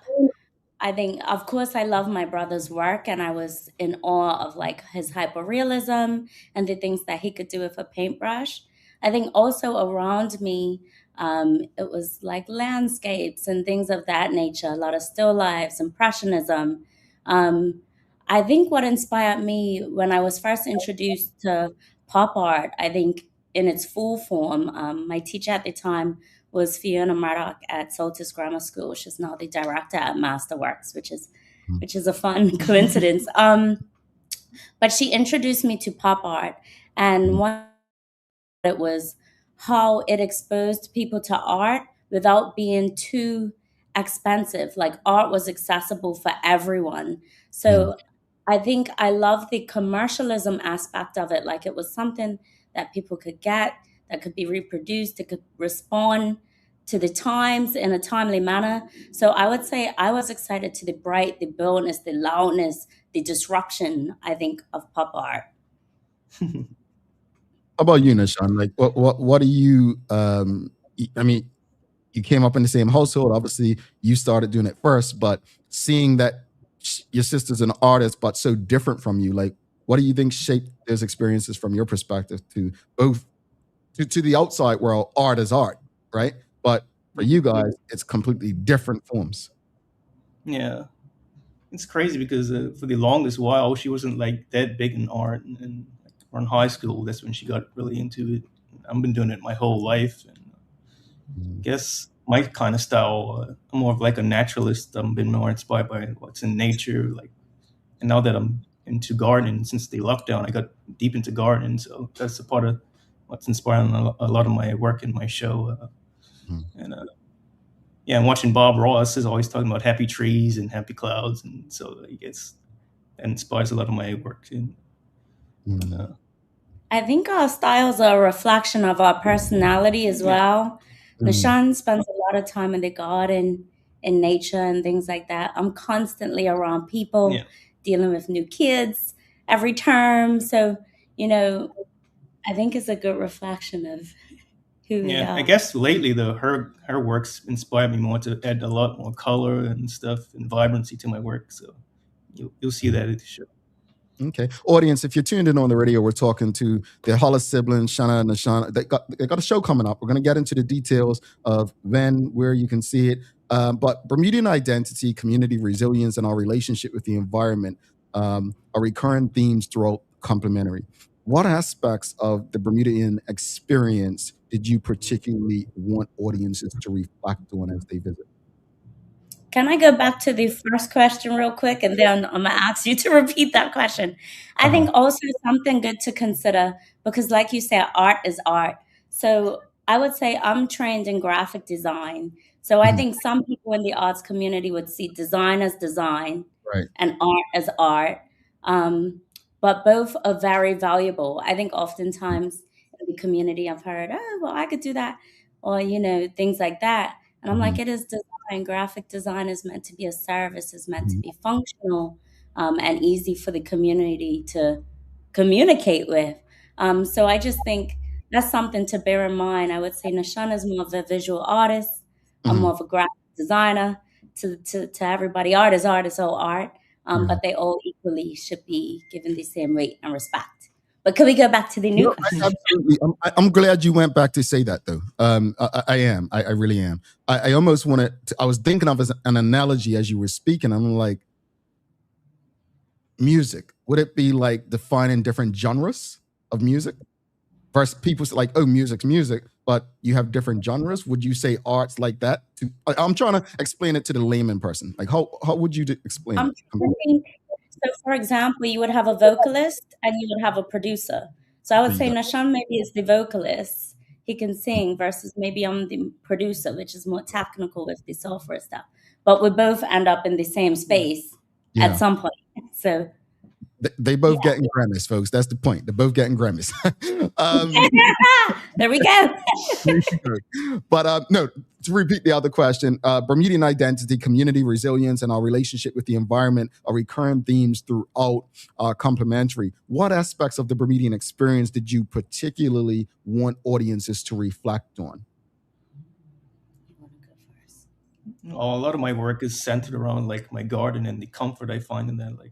I think, of course, I love my brother's work, and I was in awe of like his hyperrealism and the things that he could do with a paintbrush. I think also around me, it was like landscapes and things of that nature, a lot of still lifes, impressionism. I think what inspired me when I was first introduced to pop art, I think in its full form, my teacher at the time was Fiona Murdoch at Saltis Grammar School. She's now the director at Masterworks, which is a fun coincidence. But she introduced me to pop art, and one it was how it exposed people to art without being too expensive. Like art was accessible for everyone. So I think I love the commercialism aspect of it. Like it was something that people could get, that could be reproduced, that could respond to the times in a timely manner. So I would say I was excited to the bright, the boldness, the loudness, the disruption, I think, of pop art. How about you, Nahshon? Like, what do you? I mean, you came up in the same household. Obviously, you started doing it first, but seeing that your sister's an artist, but so different from you, like, what do you think shaped those experiences from your perspective to both to the outside world? Art is art, right? But for you guys, it's completely different forms. Yeah, it's crazy because for the longest while she wasn't like that big in art, and in high school that's when she got really into it. I've been doing it my whole life, and I guess my kind of style, I'm more of like a naturalist. I've been more inspired by what's in nature, like, and now that I'm into gardening since the lockdown, I got deep into gardening, so that's a part of what's inspiring a lot of my work in my show. And yeah, I'm watching Bob Ross is always talking about happy trees and happy clouds, and so I guess that inspires a lot of my work. I think our styles are a reflection of our personality as well. Nahshon spends a lot of time in the garden, in nature, and things like that. I'm constantly around people, dealing with new kids every term. So, I think it's a good reflection of who we are. I guess lately though, her works inspired me more to add a lot more color and stuff and vibrancy to my work. So you'll see that at the show. Okay, audience, if you're tuned in on the radio, we're talking to the Hollis siblings, Shanna and Nahshon. They got a show coming up. We're going to get into the details of when, where you can see it. But Bermudian identity, community resilience, and our relationship with the environment are recurring themes throughout Complementary. What aspects of the Bermudian experience did you particularly want audiences to reflect on as they visit? Can I go back to the first question real quick, and then I'm gonna ask you to repeat that question? I think also something good to consider, because like you said, art is art. So I would say I'm trained in graphic design. So I think some people in the arts community would see design as design and art as art. But both are very valuable. I think oftentimes in the community I've heard, oh, well, I could do that, or, things like that. And I'm like, it is design. Graphic design is meant to be a service, is meant to be functional and easy for the community to communicate with. So I just think that's something to bear in mind. I would say Nahshon is more of a visual artist. I'm more of a graphic designer. To everybody, art is all art, but they all equally should be given the same weight and respect. But can we go back to the new question? Absolutely. I'm glad you went back to say that, though. I am. I really am. I almost wanted to, I was thinking of as an analogy as you were speaking. I'm like, music. Would it be like defining different genres of music? Versus people say like, oh, music's music, but you have different genres. Would you say art's like that? I'm trying to explain it to the layman person. Like, how would you explain it? So, for example, you would have a vocalist and you would have a producer. So I would say Nahshon maybe is the vocalist. He can sing, versus maybe I'm the producer, which is more technical with the software stuff. But we both end up in the same space at some point. So they both getting Grammys, folks. That's the point. They're both getting Grammys. There we go. But no, to repeat the other question, Bermudian identity, community resilience, and our relationship with the environment are recurring themes throughout Complementary. What aspects of the Bermudian experience did you particularly want audiences to reflect on? A lot of my work is centered around like my garden and the comfort I find in that. Like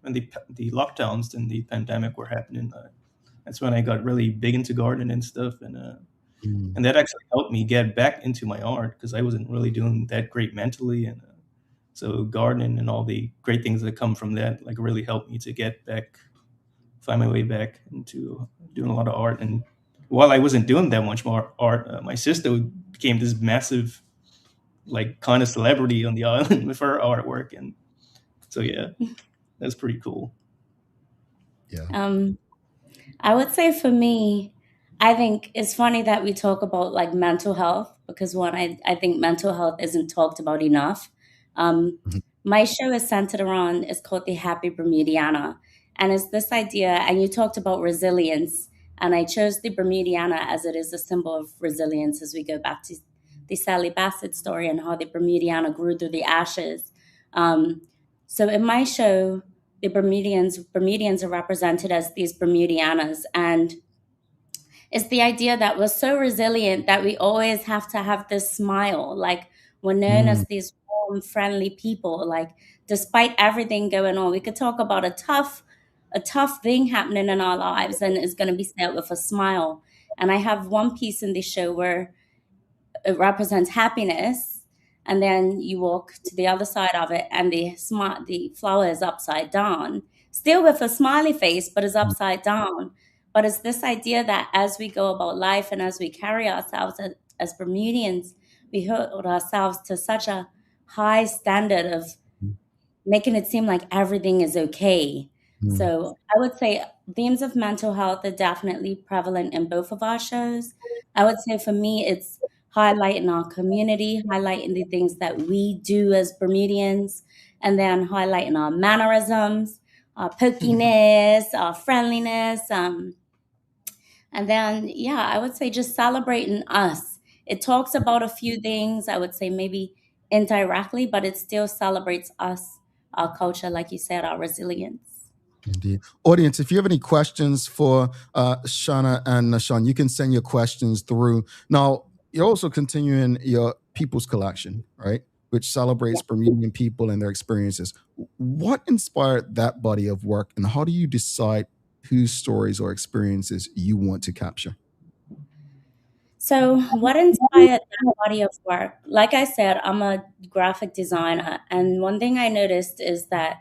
when the lockdowns and the pandemic were happening, that's when I got really big into gardening and stuff, and that actually helped me get back into my art, because I wasn't really doing that great mentally, and so gardening and all the great things that come from that like really helped me to find my way back into doing a lot of art and while I wasn't doing that much more art, my sister became this massive, like, kind of celebrity on the island with her artwork, and so yeah, that's pretty cool. I would say for me, I think it's funny that we talk about like mental health because one, I think mental health isn't talked about enough. My show is centered around, it's called The Happy Bermudiana. And it's this idea, and you talked about resilience. And I chose the Bermudiana as it is a symbol of resilience as we go back to the Sally Bassett story and how the Bermudiana grew through the ashes. So in my show, the Bermudians are represented as these Bermudianas. And it's the idea that we're so resilient that we always have to have this smile. Like we're known as these warm, friendly people. Like despite everything going on, we could talk about a tough thing happening in our lives and it's going to be said with a smile. And I have one piece in the show where it represents happiness. And then you walk to the other side of it and the flower is upside down, still with a smiley face, but is upside down. But it's this idea that as we go about life and as we carry ourselves as Bermudians, we hold ourselves to such a high standard of making it seem like everything is okay. So I would say themes of mental health are definitely prevalent in both of our shows. I would say for me, it's highlighting our community, highlighting the things that we do as Bermudians, and then highlighting our mannerisms, our pokiness, our friendliness. And then, yeah, I would say just celebrating us. It talks about a few things, I would say maybe indirectly, but it still celebrates us, our culture, like you said, our resilience. Indeed. Audience, if you have any questions for Shanna and Nahshon, you can send your questions through. Now, you're also continuing your People's Collection, right? Which celebrates Bermudian people and their experiences. What inspired that body of work, and how do you decide whose stories or experiences you want to capture? So what inspired that body of work? Like I said, I'm a graphic designer. And one thing I noticed is that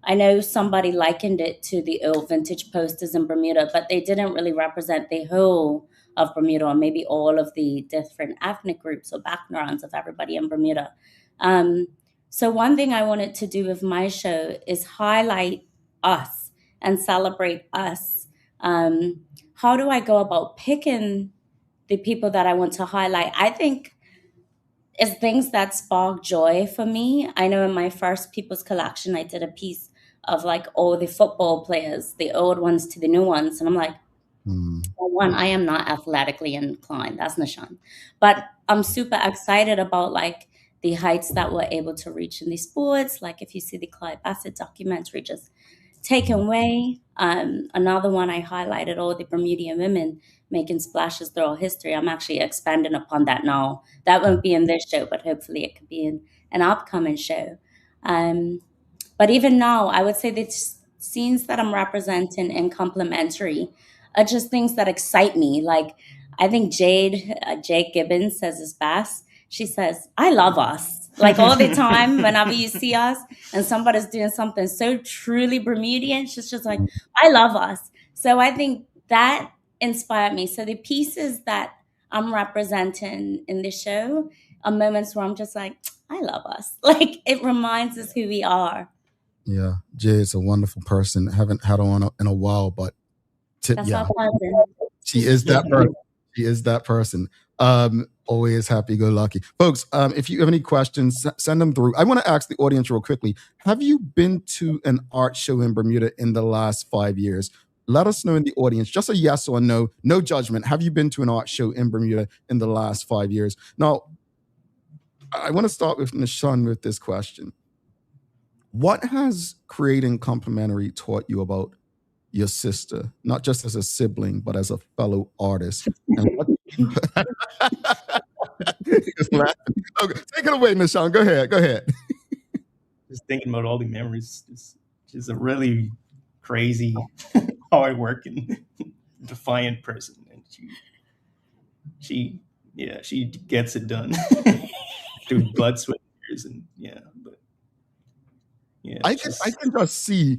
I know somebody likened it to the old vintage posters in Bermuda, but they didn't really represent the whole of Bermuda or maybe all of the different ethnic groups or backgrounds of everybody in Bermuda. So one thing I wanted to do with my show is highlight us and celebrate us. How do I go about picking the people that I want to highlight? I think it's things that spark joy for me. I know in my first People's Collection, I did a piece of like all the football players, the old ones to the new ones. And I'm like, well, one, I am not athletically inclined. That's Nahshon. But I'm super excited about like the heights that we're able to reach in the sports. Like if you see the Clyde Bassett documentary, just taken away. Another one I highlighted, all the Bermudian women making splashes through history. I'm actually expanding upon that now. That won't be in this show, but hopefully it could be in an upcoming show. But even now, I would say the scenes that I'm representing in Complementary are just things that excite me. Like I think Jade Gibbons says this best. She says, I love us. Like all the time, whenever you see us and somebody's doing something so truly Bermudian, she's just like, I love us. So I think that inspired me. So the pieces that I'm representing in the show are moments where I'm just like, I love us. Like it reminds us who we are. Yeah, Jade's a wonderful person. Haven't had her on in a while, but That's our cousin. she is that person. She is that person. Always happy-go-lucky. Folks, if you have any questions, send them through. I want to ask the audience real quickly. Have you been to an art show in Bermuda in the last 5 years? Let us know in the audience, just a yes or no, no judgment. Have you been to an art show in Bermuda in the last 5 years? Now, I want to start with Nahshon with this question. What has creating Complementary taught you about your sister, not just as a sibling, but as a fellow artist? And what okay, take it away, Nahshon. Go ahead. Just thinking about all the memories. She's a really crazy, hard-working, defiant person, and she gets it done through blood, sweat, and tears, and I can just see,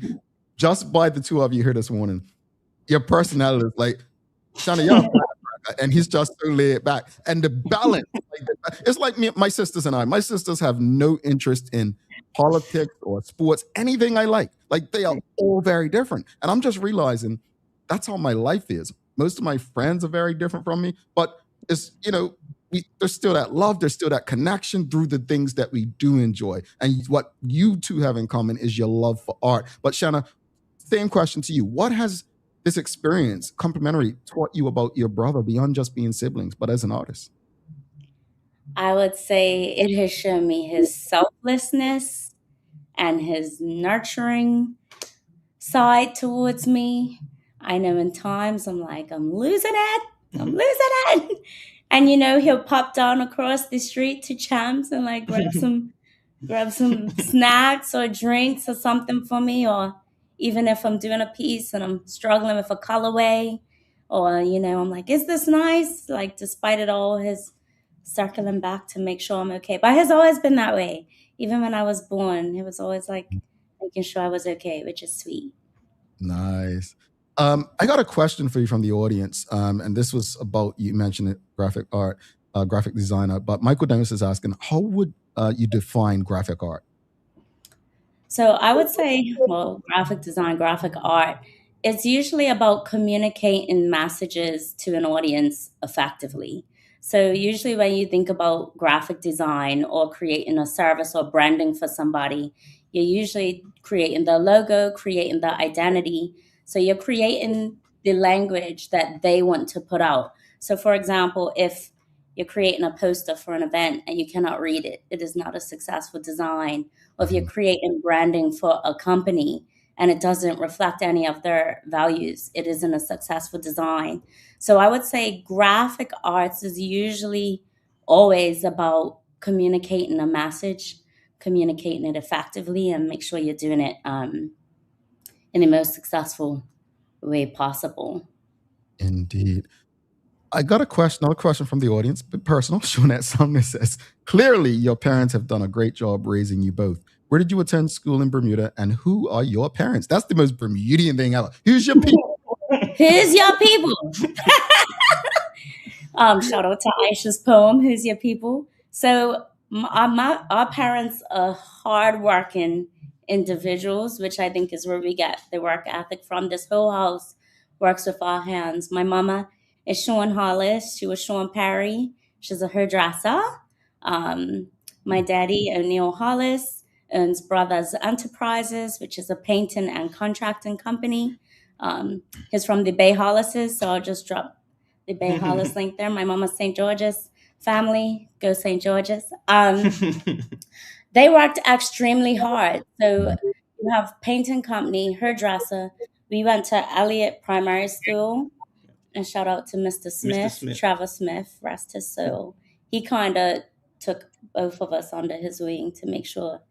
just by the two of you here this morning, your personality is like, Shanna, y'all and he's just so laid back. And the balance, it's like my sisters and I. My sisters have no interest in politics or sports, anything I like. Like they are all very different. And I'm just realizing that's how my life is. Most of my friends are very different from me, but it's, there's still that love, there's still that connection through the things that we do enjoy. And what you two have in common is your love for art. But Shanna, same question to you. What has this experience, Complementary, taught you about your brother beyond just being siblings, but as an artist? I would say it has shown me his selflessness and his nurturing side towards me. I know in times I'm like, I'm losing it. And he'll pop down across the street to Champs and like grab some snacks or drinks or something for me, or even if I'm doing a piece and I'm struggling with a colorway, or I'm like, is this nice? Like, despite it all, his circling back to make sure I'm okay. But it has always been that way. Even when I was born, it was always like making sure I was okay, which is sweet. Nice. I got a question for you from the audience, and this was about, you mentioned it, graphic art, graphic designer, but Michael Dennis is asking, how would you define graphic art? So I would say, well, graphic design, graphic art, it's usually about communicating messages to an audience effectively. So usually when you think about graphic design or creating a service or branding for somebody, you're usually creating the logo, creating the identity. So you're creating the language that they want to put out. So for example, if you're creating a poster for an event and you cannot read it, it is not a successful design. Or if you're creating branding for a company and it doesn't reflect any of their values, it isn't a successful design. So I would say graphic arts is usually always about communicating a message, communicating it effectively, and make sure you're doing it in the most successful way possible. Indeed. I got another question from the audience, a bit personal. Shonette Sumner says, clearly your parents have done a great job raising you both. Where did you attend school in Bermuda, and who are your parents? That's the most Bermudian thing ever. Who's your people? Who's your people? Shout out to Aisha's poem, Who's Your People? So our parents are hardworking individuals, which I think is where we get the work ethic from. This whole house works with our hands. My mama is Nahshon Hollis. She was Sean Perry. She's a hairdresser. My daddy, O'Neill Hollis, owns Brothers Enterprises, which is a painting and contracting company. He's from the Bay Hollises, so I'll just drop the Bay Hollis link there. My mama's St. George's family. Go St. George's. They worked extremely hard. So you have painting company, hairdresser. We went to Elliott Primary School. And shout out to Mr. Smith, Trevor Smith, rest his soul. He kind of took both of us under his wing to make sure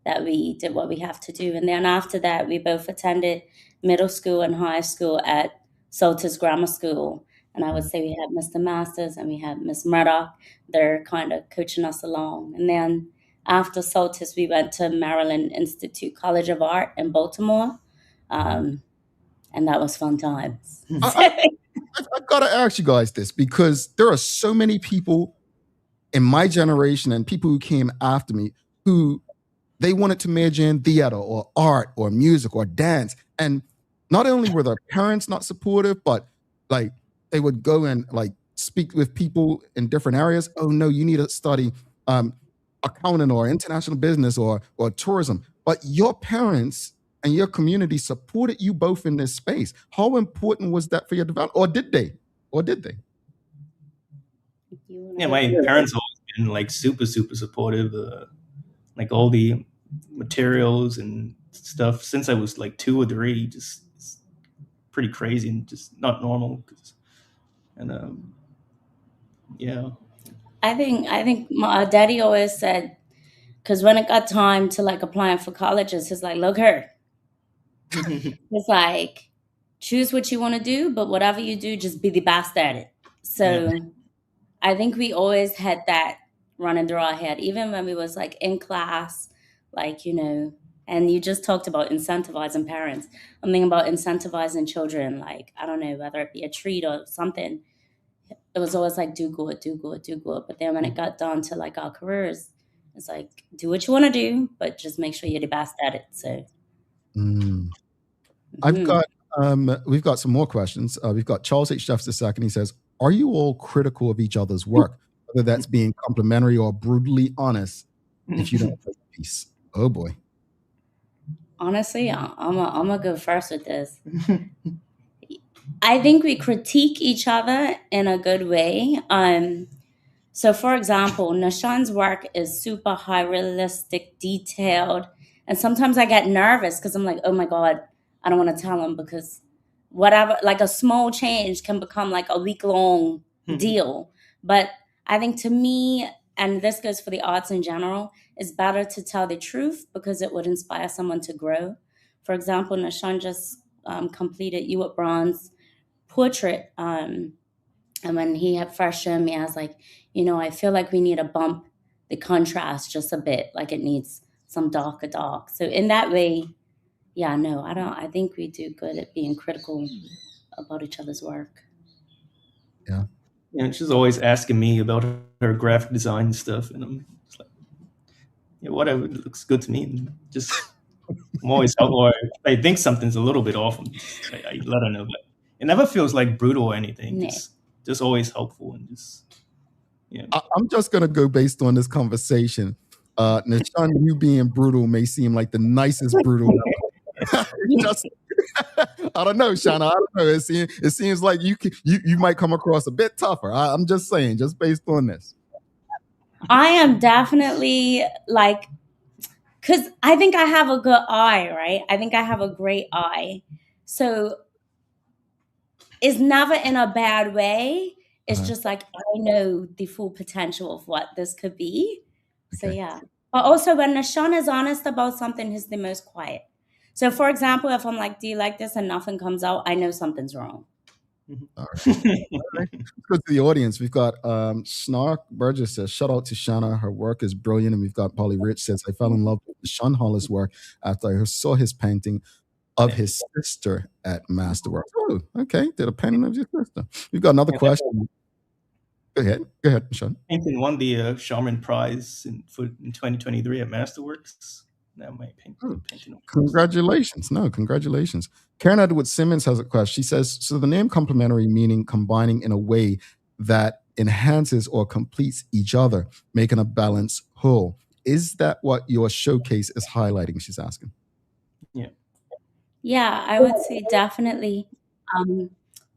that we did what we have to do. And then after that, we both attended middle school and high school at Salters Grammar School. And I would say we had Mr. Masters and we had Miss Murdoch. They're kind of coaching us along. And then after Salters, we went to Maryland Institute College of Art in Baltimore. And that was fun times. I've got to ask you guys this, because there are so many people in my generation and people who came after me who they wanted to major in theater or art or music or dance. And not only were their parents not supportive, but like they would go and like speak with people in different areas. Oh no, you need to study accounting or international business or tourism. But your parents and your community supported you both in this space. How important was that for your development? Or did they? Yeah, my parents always been like super supportive. Like all the materials and stuff since I was like 2 or 3, just it's pretty crazy and just not normal. Yeah. I think my daddy always said, because when it got time to like applying for colleges, he's like, look her. It's like, choose what you want to do, but whatever you do, just be the best at it. So I think we always had that running through our head, even when we was like in class, like, and you just talked about incentivizing parents. I'm thinking about incentivizing children, like, I don't know, whether it be a treat or something. it was always like, do good, do good, do good. But then when it got down to like our careers, it's like, do what you want to do, but just make sure you're the best at it. So We've got some more questions. We've got Charles H. Jeffs II. He says, are you all critical of each other's work, whether that's being complimentary or brutally honest if you don't play the piece? Oh boy. Honestly, I'm gonna go first with this. I think we critique each other in a good way. So for example, Nahshon's work is super high realistic, detailed. And sometimes I get nervous because I'm like, oh my God, I don't want to tell him, because whatever, like a small change can become like a week-long deal. But I think to me, and this goes for the arts in general, it's better to tell the truth because it would inspire someone to grow. For example, Nahshon just completed Ewart Braun's portrait. And when he had first shown me, I was like, I feel like we need to bump the contrast just a bit, like it needs some dark. So in that way, I think we do good at being critical about each other's work. Yeah. And she's always asking me about her graphic design stuff, and I'm just like, whatever, it looks good to me. And just I'm always helpful. Or if I think something's a little bit off, I let her know. But it never feels like brutal or anything. Yeah. Just always helpful, and just I'm just gonna go based on this conversation. Nahshon, you being brutal may seem like the nicest brutal. Just, I don't know, Shanna. I don't know. It seems like you might come across a bit tougher. I'm just saying, just based on this. I am definitely like, because I think I have a good eye, right? I think I have a great eye. So it's never in a bad way. It's just like, I know the full potential of what this could be. So yeah. But also when Nahshon is honest about something, he's the most quiet. So for example, if I'm like, do you like this? And nothing comes out, I know something's wrong. All right. Let's go to the audience. We've got Snark Burgess says, shout out to Shanna. Her work is brilliant. And we've got Polly Rich says, I fell in love with Nahshon Hollis' work after I saw his painting of his sister at Masterworks. Oh, okay. Did a painting of your sister. We've got another question. Go ahead, Nahshon. Painting won the Shaman Prize in 2023 at Masterworks. That might painting. Congratulations. No, congratulations. Karen Edwards Simmons has a question. She says, so the name complementary, meaning combining in a way that enhances or completes each other, making a balanced whole. Is that what your showcase is highlighting? She's asking. Yeah. Yeah, I would say definitely.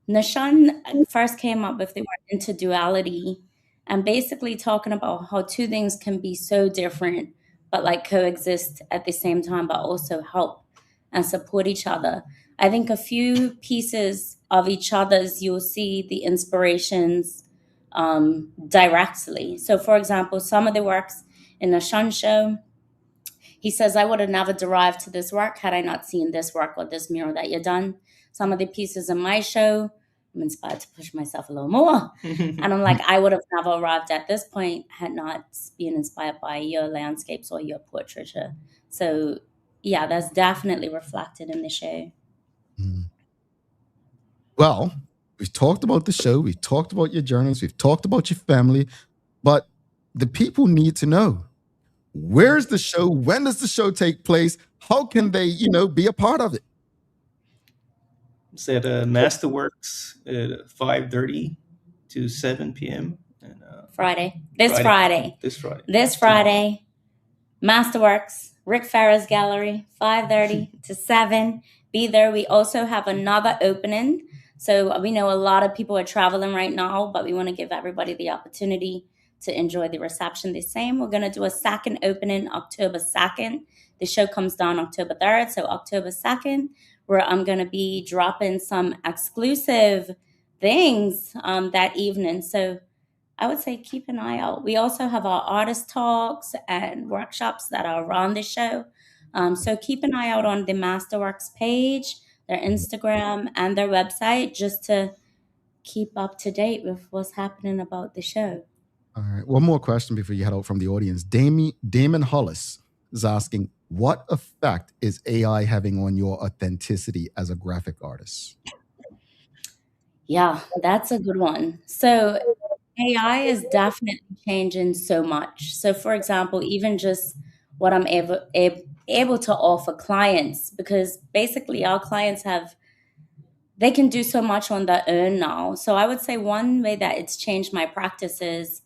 Nahshon first came up with the word interduality, and basically talking about how two things can be so different, but like coexist at the same time, but also help and support each other. I think a few pieces of each other's, you'll see the inspirations directly. So for example, some of the works in Nahshon's show, he says, I would have never derived to this work had I not seen this work or this mural that you've done. Some of the pieces in my show, I'm inspired to push myself a little more. And I'm like, I would have never arrived at this point had not been inspired by your landscapes or your portraiture. So yeah, that's definitely reflected in the show. Well, we've talked about the show. We've talked about your journeys. We've talked about your family. But the people need to know, where's the show? When does the show take place? How can they, be a part of it? It's at Masterworks at 5:30 to 7 p.m. And, Friday. This Friday. Masterworks, Rick Ferris Gallery, 5:30 to 7. Be there. We also have another opening. So we know a lot of people are traveling right now, but we want to give everybody the opportunity to enjoy the reception the same. We're going to do a second opening October 2nd. The show comes down October 3rd, so October 2nd, where I'm going to be dropping some exclusive things that evening. So I would say keep an eye out. We also have our artist talks and workshops that are around the show. So keep an eye out on the Masterworks page, their Instagram, and their website, just to keep up to date with what's happening about the show. All right. One more question before you head out from the audience. Damon Hollis is asking, what effect is AI having on your authenticity as a graphic artist? Yeah, that's a good one. So AI is definitely changing so much. So for example, even just what I'm able to offer clients, because basically our clients they can do so much on their own now. So I would say one way that it's changed my practice is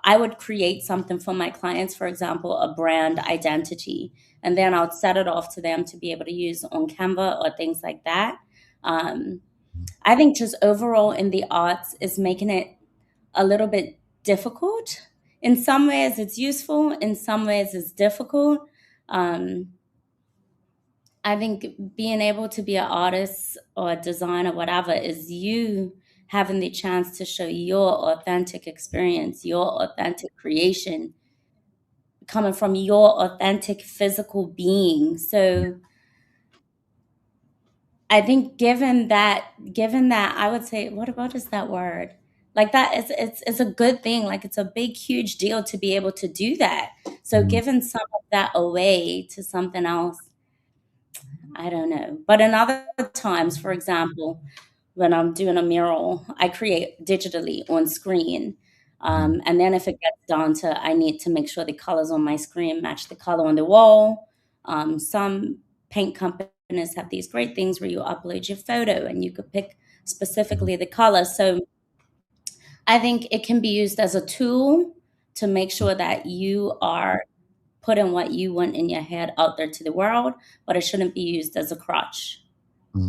I would create something for my clients, for example, a brand identity, and then I would set it off to them to be able to use on Canva or things like that. I think just overall in the arts is making it a little bit difficult. In some ways, it's useful. In some ways, it's difficult. Um, I think being able to be an artist or a designer, whatever, is you having the chance to show your authentic experience, your authentic creation, coming from your authentic physical being. So I think given that, I would say, what is that word? Like that is it's a good thing. Like it's a big, huge deal to be able to do that. So giving some of that away to something else, I don't know. But in other times, for example, when I'm doing a mural, I create digitally on screen. And then if it gets down to I need to make sure the colors on my screen match the color on the wall. Some paint companies have these great things where you upload your photo and you could pick specifically the color. So I think it can be used as a tool to make sure that you are putting what you want in your head out there to the world, but it shouldn't be used as a crutch. I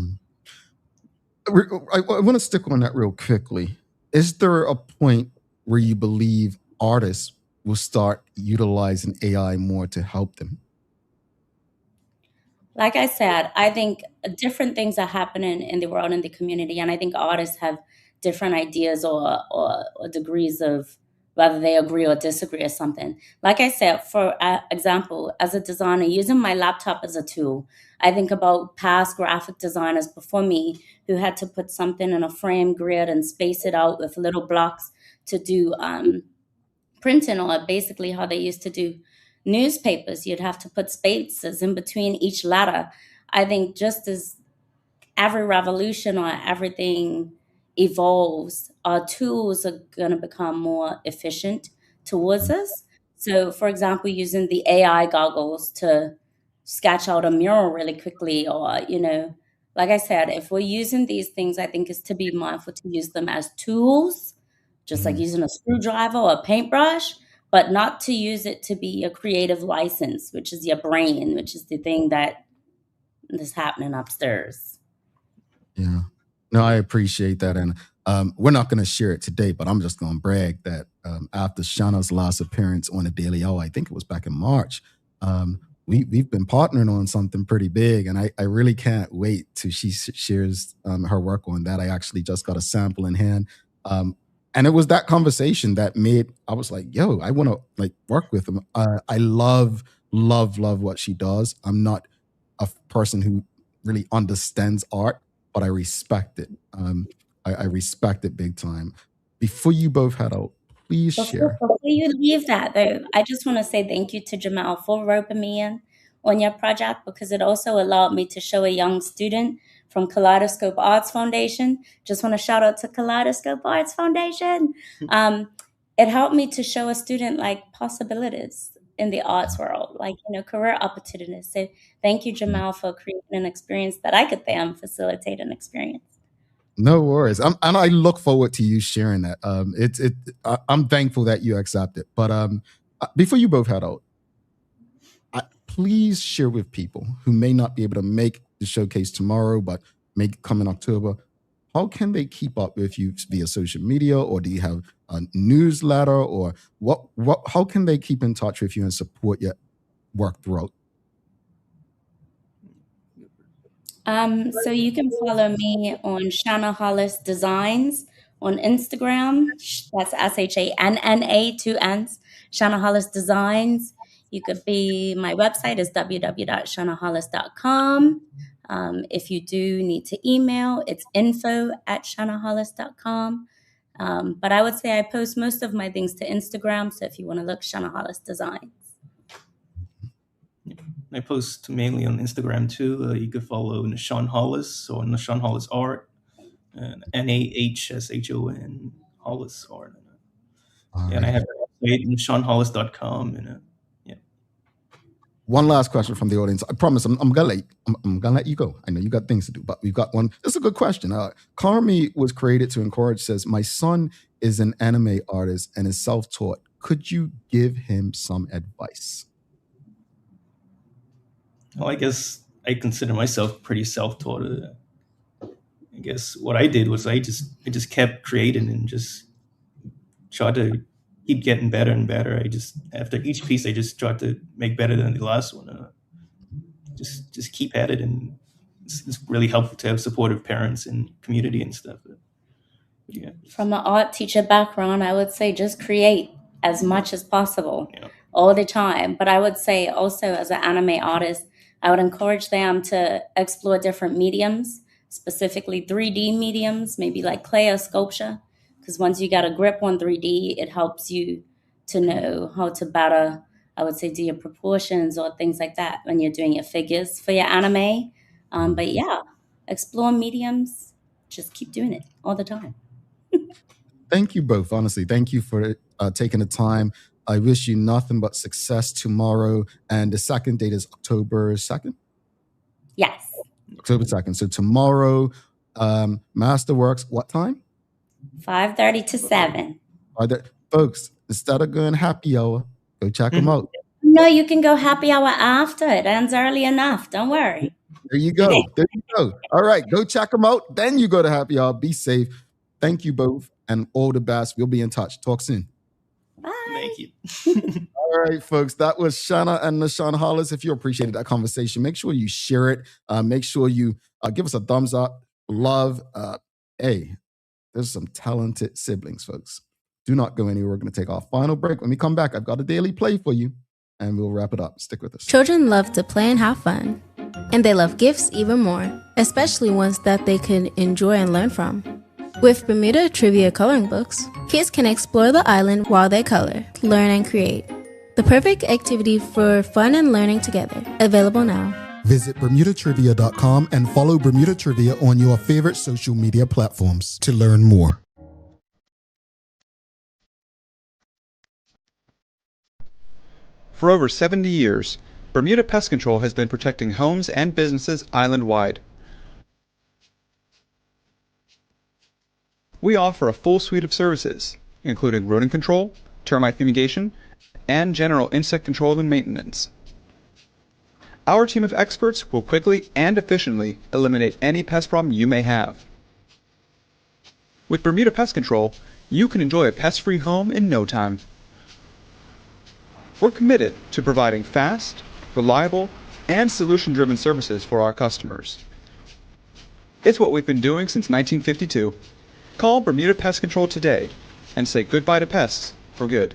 want to stick on that real quickly. Is there a point where you believe artists will start utilizing AI more to help them? Like I said, I think different things are happening in the world, in the community, and I think artists have different ideas or degrees of whether they agree or disagree or something. Like I said, for example, as a designer, using my laptop as a tool, I think about past graphic designers before me who had to put something in a frame grid and space it out with little blocks to do printing, or basically how they used to do newspapers. You'd have to put spaces in between each letter. I think just as every revolution or everything evolves, our tools are going to become more efficient towards us. So, for example, using the AI goggles to sketch out a mural really quickly, or, like I said, if we're using these things, I think is to be mindful to use them as tools, just like using a screwdriver or a paintbrush, but not to use it to be a creative license, which is your brain, which is the thing that is happening upstairs. Yeah. No, I appreciate that. And we're not going to share it today, but I'm just going to brag that after Shanna's last appearance on the Daily Hour, I think it was back in March, we've been partnering on something pretty big. And I really can't wait till she shares her work on that. I actually just got a sample in hand. And it was that conversation that I was like, yo, I want to work with him. I love what she does. I'm not a person who really understands art, but I respect it. I respect it big time. Before you both head out, please share. Before you leave that, though, I just want to say thank you to Jamal for roping me in on your project, because it also allowed me to show a young student from Kaleidoscope Arts Foundation. Just want to shout out to Kaleidoscope Arts Foundation. It helped me to show a student possibilities in the arts world, career opportunities. So thank you, Jamal, for creating an experience that I could then facilitate an experience. No worries. And I look forward to you sharing that. I'm thankful that you accept it. But before you both head out, please share with people who may not be able to make the showcase tomorrow, but may come in October. How can they keep up with you via social media, or do you have a newsletter, or how can they keep in touch with you and support your work throughout? So you can follow me on Shanna Hollis Designs on Instagram. That's SHANNA, 2 N's, Shanna Hollis Designs. My website is www.shannahollis.com. If you do need to email, it's info@shannahollis.com. But I would say I post most of my things to Instagram. So if you want to look, Shanna Hollis Designs. I post mainly on Instagram too. You could follow Nahshon Hollis or Nahshon Hollis Art. Nahshon Hollis. All And I right. have a website, NahshonHollis.com. One last question from the audience. I promise I'm gonna let you go. I know you got things to do, but we've got one. This is a good question. Carmi was created to encourage. Says my son is an anime artist and is self-taught. Could you give him some advice? Well, I guess I consider myself pretty self-taught. I guess what I did was I just kept creating and just tried to keep getting better and better. After each piece, I just tried to make better than the last one. Just keep at it, and it's really helpful to have supportive parents and community and stuff. But yeah. From an art teacher background, I would say just create as much as possible all the time. But I would say also as an anime artist, I would encourage them to explore different mediums, specifically 3D mediums, maybe like clay or sculpture. Because once you got a grip on 3D, it helps you to know how to better, I would say, do your proportions or things like that when you're doing your figures for your anime. But yeah, explore mediums, just keep doing it all the time. Thank you both. Honestly, thank you for taking the time. I wish you nothing but success tomorrow. And the second date is October 2nd? Yes. October 2nd. So tomorrow, Masterworks, what time? 5:30 to 7. Folks, instead of going happy hour, go check them out. No, you can go happy hour after. It ends early enough. Don't worry. There you go. There you go. All right, go check them out. Then you go to happy hour. Be safe. Thank you both and all the best. We'll be in touch. Talk soon. Bye. Thank you. All right, folks. That was Shanna and Nahshon Hollis. If you appreciated that conversation, make sure you share it. Make sure you give us a thumbs up. Love. Hey, there's some talented siblings, folks. Do not go anywhere. We're going to take our final break. When we come back, I've got a daily play for you, and we'll wrap it up. Stick with us. Children love to play and have fun, and they love gifts even more, especially ones that they can enjoy and learn from. With Bermuda Trivia coloring books, kids can explore the island while they color, learn, and create. The perfect activity for fun and learning together. Available now. Visit BermudaTrivia.com and follow Bermuda Trivia on your favorite social media platforms to learn more. For over 70 years, Bermuda Pest Control has been protecting homes and businesses island-wide. We offer a full suite of services, including rodent control, termite fumigation, and general insect control and maintenance. Our team of experts will quickly and efficiently eliminate any pest problem you may have. With Bermuda Pest Control, you can enjoy a pest-free home in no time. We're committed to providing fast, reliable, and solution-driven services for our customers. It's what we've been doing since 1952. Call Bermuda Pest Control today and say goodbye to pests for good.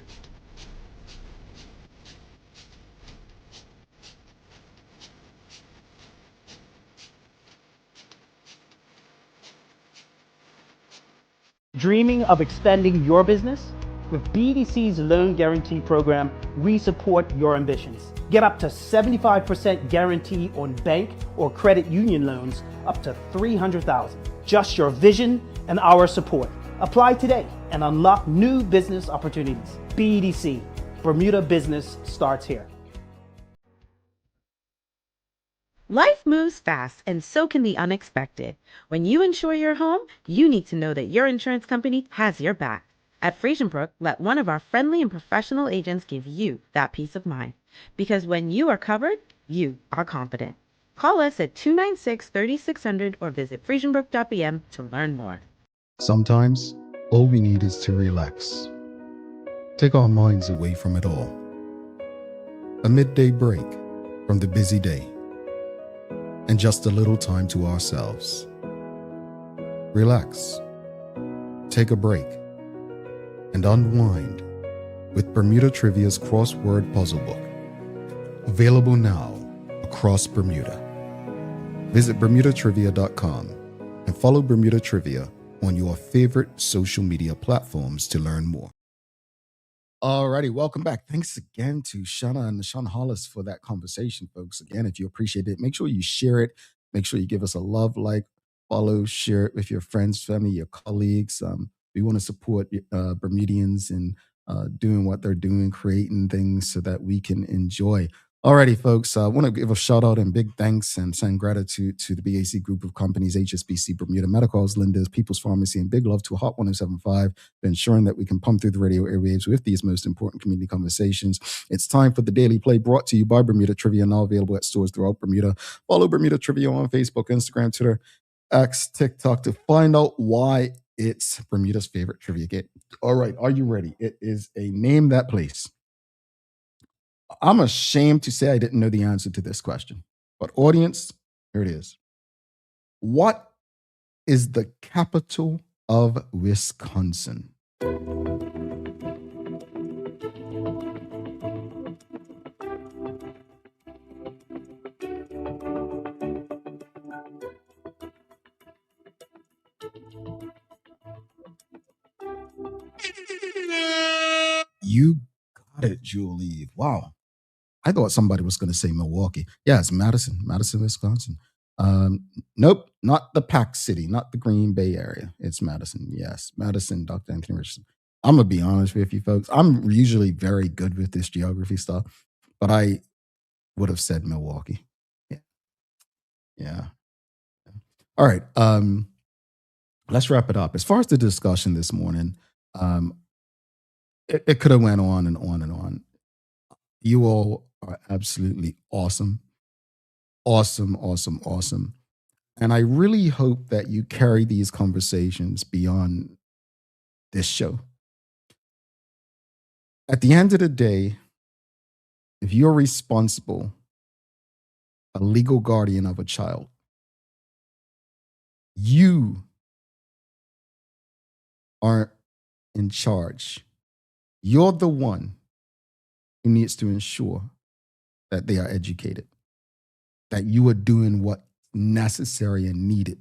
Dreaming of expanding your business? With BDC's Loan Guarantee Program, we support your ambitions. Get up to 75% guarantee on bank or credit union loans up to $300,000. Just your vision and our support. Apply today and unlock new business opportunities. BDC, Bermuda Business starts here. Life moves fast, and so can the unexpected. When you insure your home, you need to know that your insurance company has your back. At Friesenbrook, let one of our friendly and professional agents give you that peace of mind. Because when you are covered, you are confident. Call us at 296-3600 or visit friesenbrook.bm to learn more. Sometimes, all we need is to relax. Take our minds away from it all. A midday break from the busy day. And just a little time to ourselves. Relax. Take a break. And unwind with Bermuda Trivia's crossword puzzle book. Available now across Bermuda. Visit BermudaTrivia.com and follow Bermuda Trivia on your favorite social media platforms to learn more. Alrighty, welcome back. Thanks again to Shanna and Nahshon Hollis for that conversation, folks. Again, if you appreciate it, make sure you share it. Make sure you give us a love, like, follow, share it with your friends, family, your colleagues. We want to support Bermudians in doing what they're doing, creating things so that we can enjoy. Alrighty, folks, I want to give a shout out and big thanks and send gratitude to the BAC group of companies, HSBC, Bermuda Medical House, Linda's, People's Pharmacy, and big love to Hot 1075 for ensuring that we can pump through the radio airwaves with these most important community conversations. It's time for the Daily Play, brought to you by Bermuda Trivia, now available at stores throughout Bermuda. Follow Bermuda Trivia on Facebook, Instagram, Twitter, X, TikTok to find out why it's Bermuda's favorite trivia game. All right, are you ready? It is a name that place. I'm ashamed to say I didn't know the answer to this question, but audience, here it is. What is the capital of Wisconsin? You got it, Julie. Wow. I thought somebody was going to say Milwaukee. Yeah, it's Madison, Wisconsin. Nope, not the Pack City, not the Green Bay area. It's Madison. Yes, Madison, Dr. Anthony Richardson. I'm going to be honest with you, folks. I'm usually very good with this geography stuff, but I would have said Milwaukee. Yeah. All right. Let's wrap it up. As far as the discussion this morning, it could have went on and on and on. You all are absolutely awesome. Awesome, awesome, awesome. And I really hope that you carry these conversations beyond this show. At the end of the day, if you're responsible, a legal guardian of a child, you are in charge. You're the one who needs to ensure that they are educated, that you are doing what's necessary and needed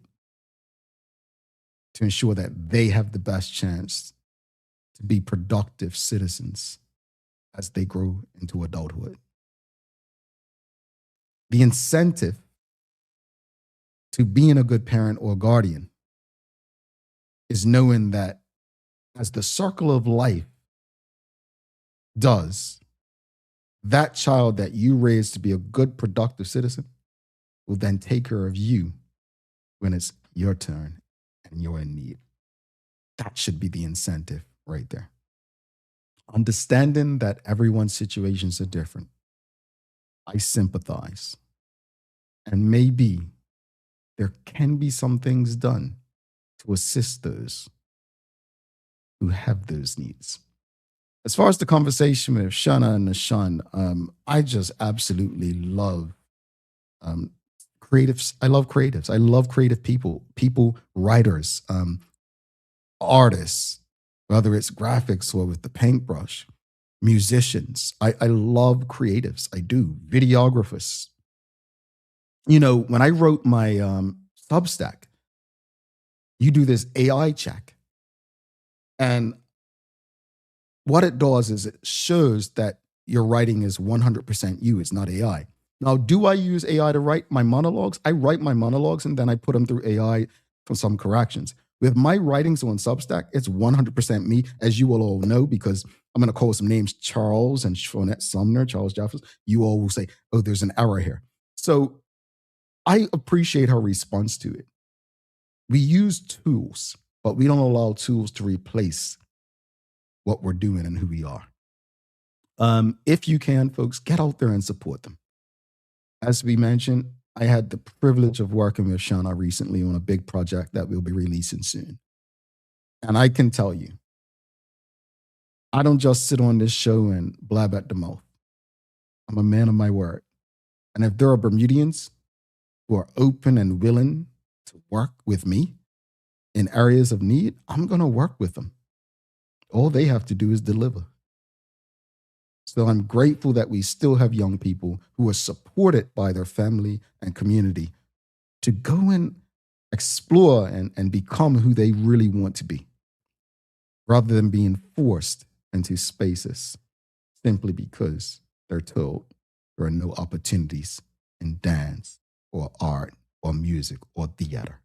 to ensure that they have the best chance to be productive citizens as they grow into adulthood. The incentive to being a good parent or guardian is knowing that as the circle of life does, that child that you raise to be a good, productive citizen will then take care of you when it's your turn and you're in need. That should be the incentive right there. Understanding that everyone's situations are different, I sympathize. And maybe there can be some things done to assist those who have those needs. As far as the conversation with Shanna and Nahshon, I just absolutely love creatives. I love creatives. I love creative people, writers, artists, whether it's graphics or with the paintbrush, musicians. I love creatives. I do. Videographers. You know, when I wrote my Substack, you do this AI check. And what it does is it shows that your writing is 100% you. It's not AI. Now, do I use AI to write my monologues? I write my monologues and then I put them through AI for some corrections. With my writings on Substack, it's 100% me, as you will all know, because I'm going to call some names, Charles and Shawnette Sumner, Charles Jeffers. You all will say, oh, there's an error here. So I appreciate her response to it. We use tools, but we don't allow tools to replace what we're doing and who we are. If you can, folks, get out there and support them. As we mentioned, I had the privilege of working with Shanna recently on a big project that we'll be releasing soon. And I can tell you, I don't just sit on this show and blab at the mouth. I'm a man of my word. And if there are Bermudians who are open and willing to work with me in areas of need, I'm going to work with them. All they have to do is deliver. So I'm grateful that we still have young people who are supported by their family and community to go and explore and become who they really want to be, rather than being forced into spaces simply because they're told there are no opportunities in dance or art or music or theater.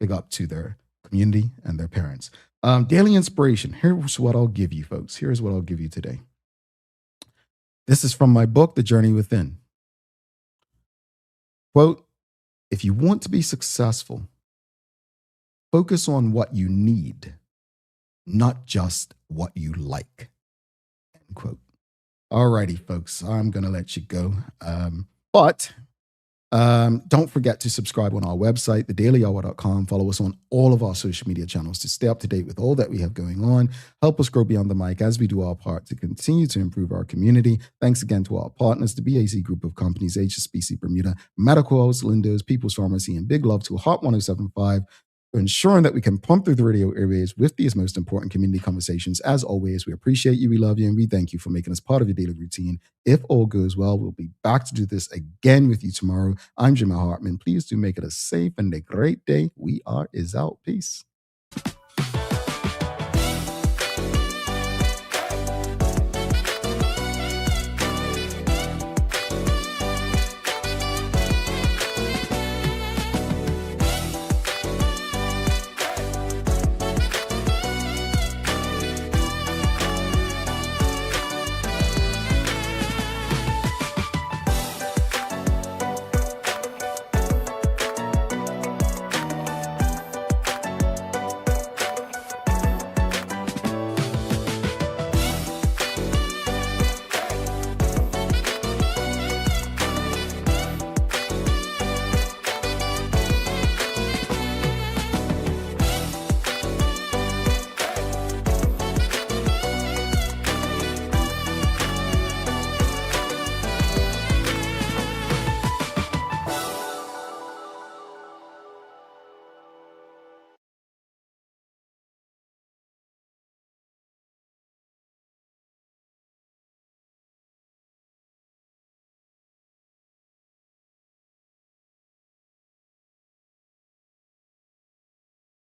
big up to their community and their parents. Daily inspiration. Here's what I'll give you, folks. Here's what I'll give you today. This is from my book, The Journey Within. Quote, if you want to be successful, focus on what you need, not just what you like. End quote. All righty, folks, I'm going to let you go. But don't forget to subscribe on our website, thedailyhour.com. Follow us on all of our social media channels to stay up to date with all that we have going on. Help us grow beyond the mic as we do our part to continue to improve our community. Thanks again to our partners, the BAC Group of Companies, HSBC Bermuda, Medical House, Lindo's, People's Pharmacy, and big love to Hot 1075, ensuring that we can pump through the radio airwaves with these most important community conversations. As always, we appreciate you, we love you, and we thank you for making us part of your daily routine. If all goes well, we'll be back to do this again with you tomorrow. I'm Jimmy Hartman. Please do make it a safe and a great day. We are is out. Peace.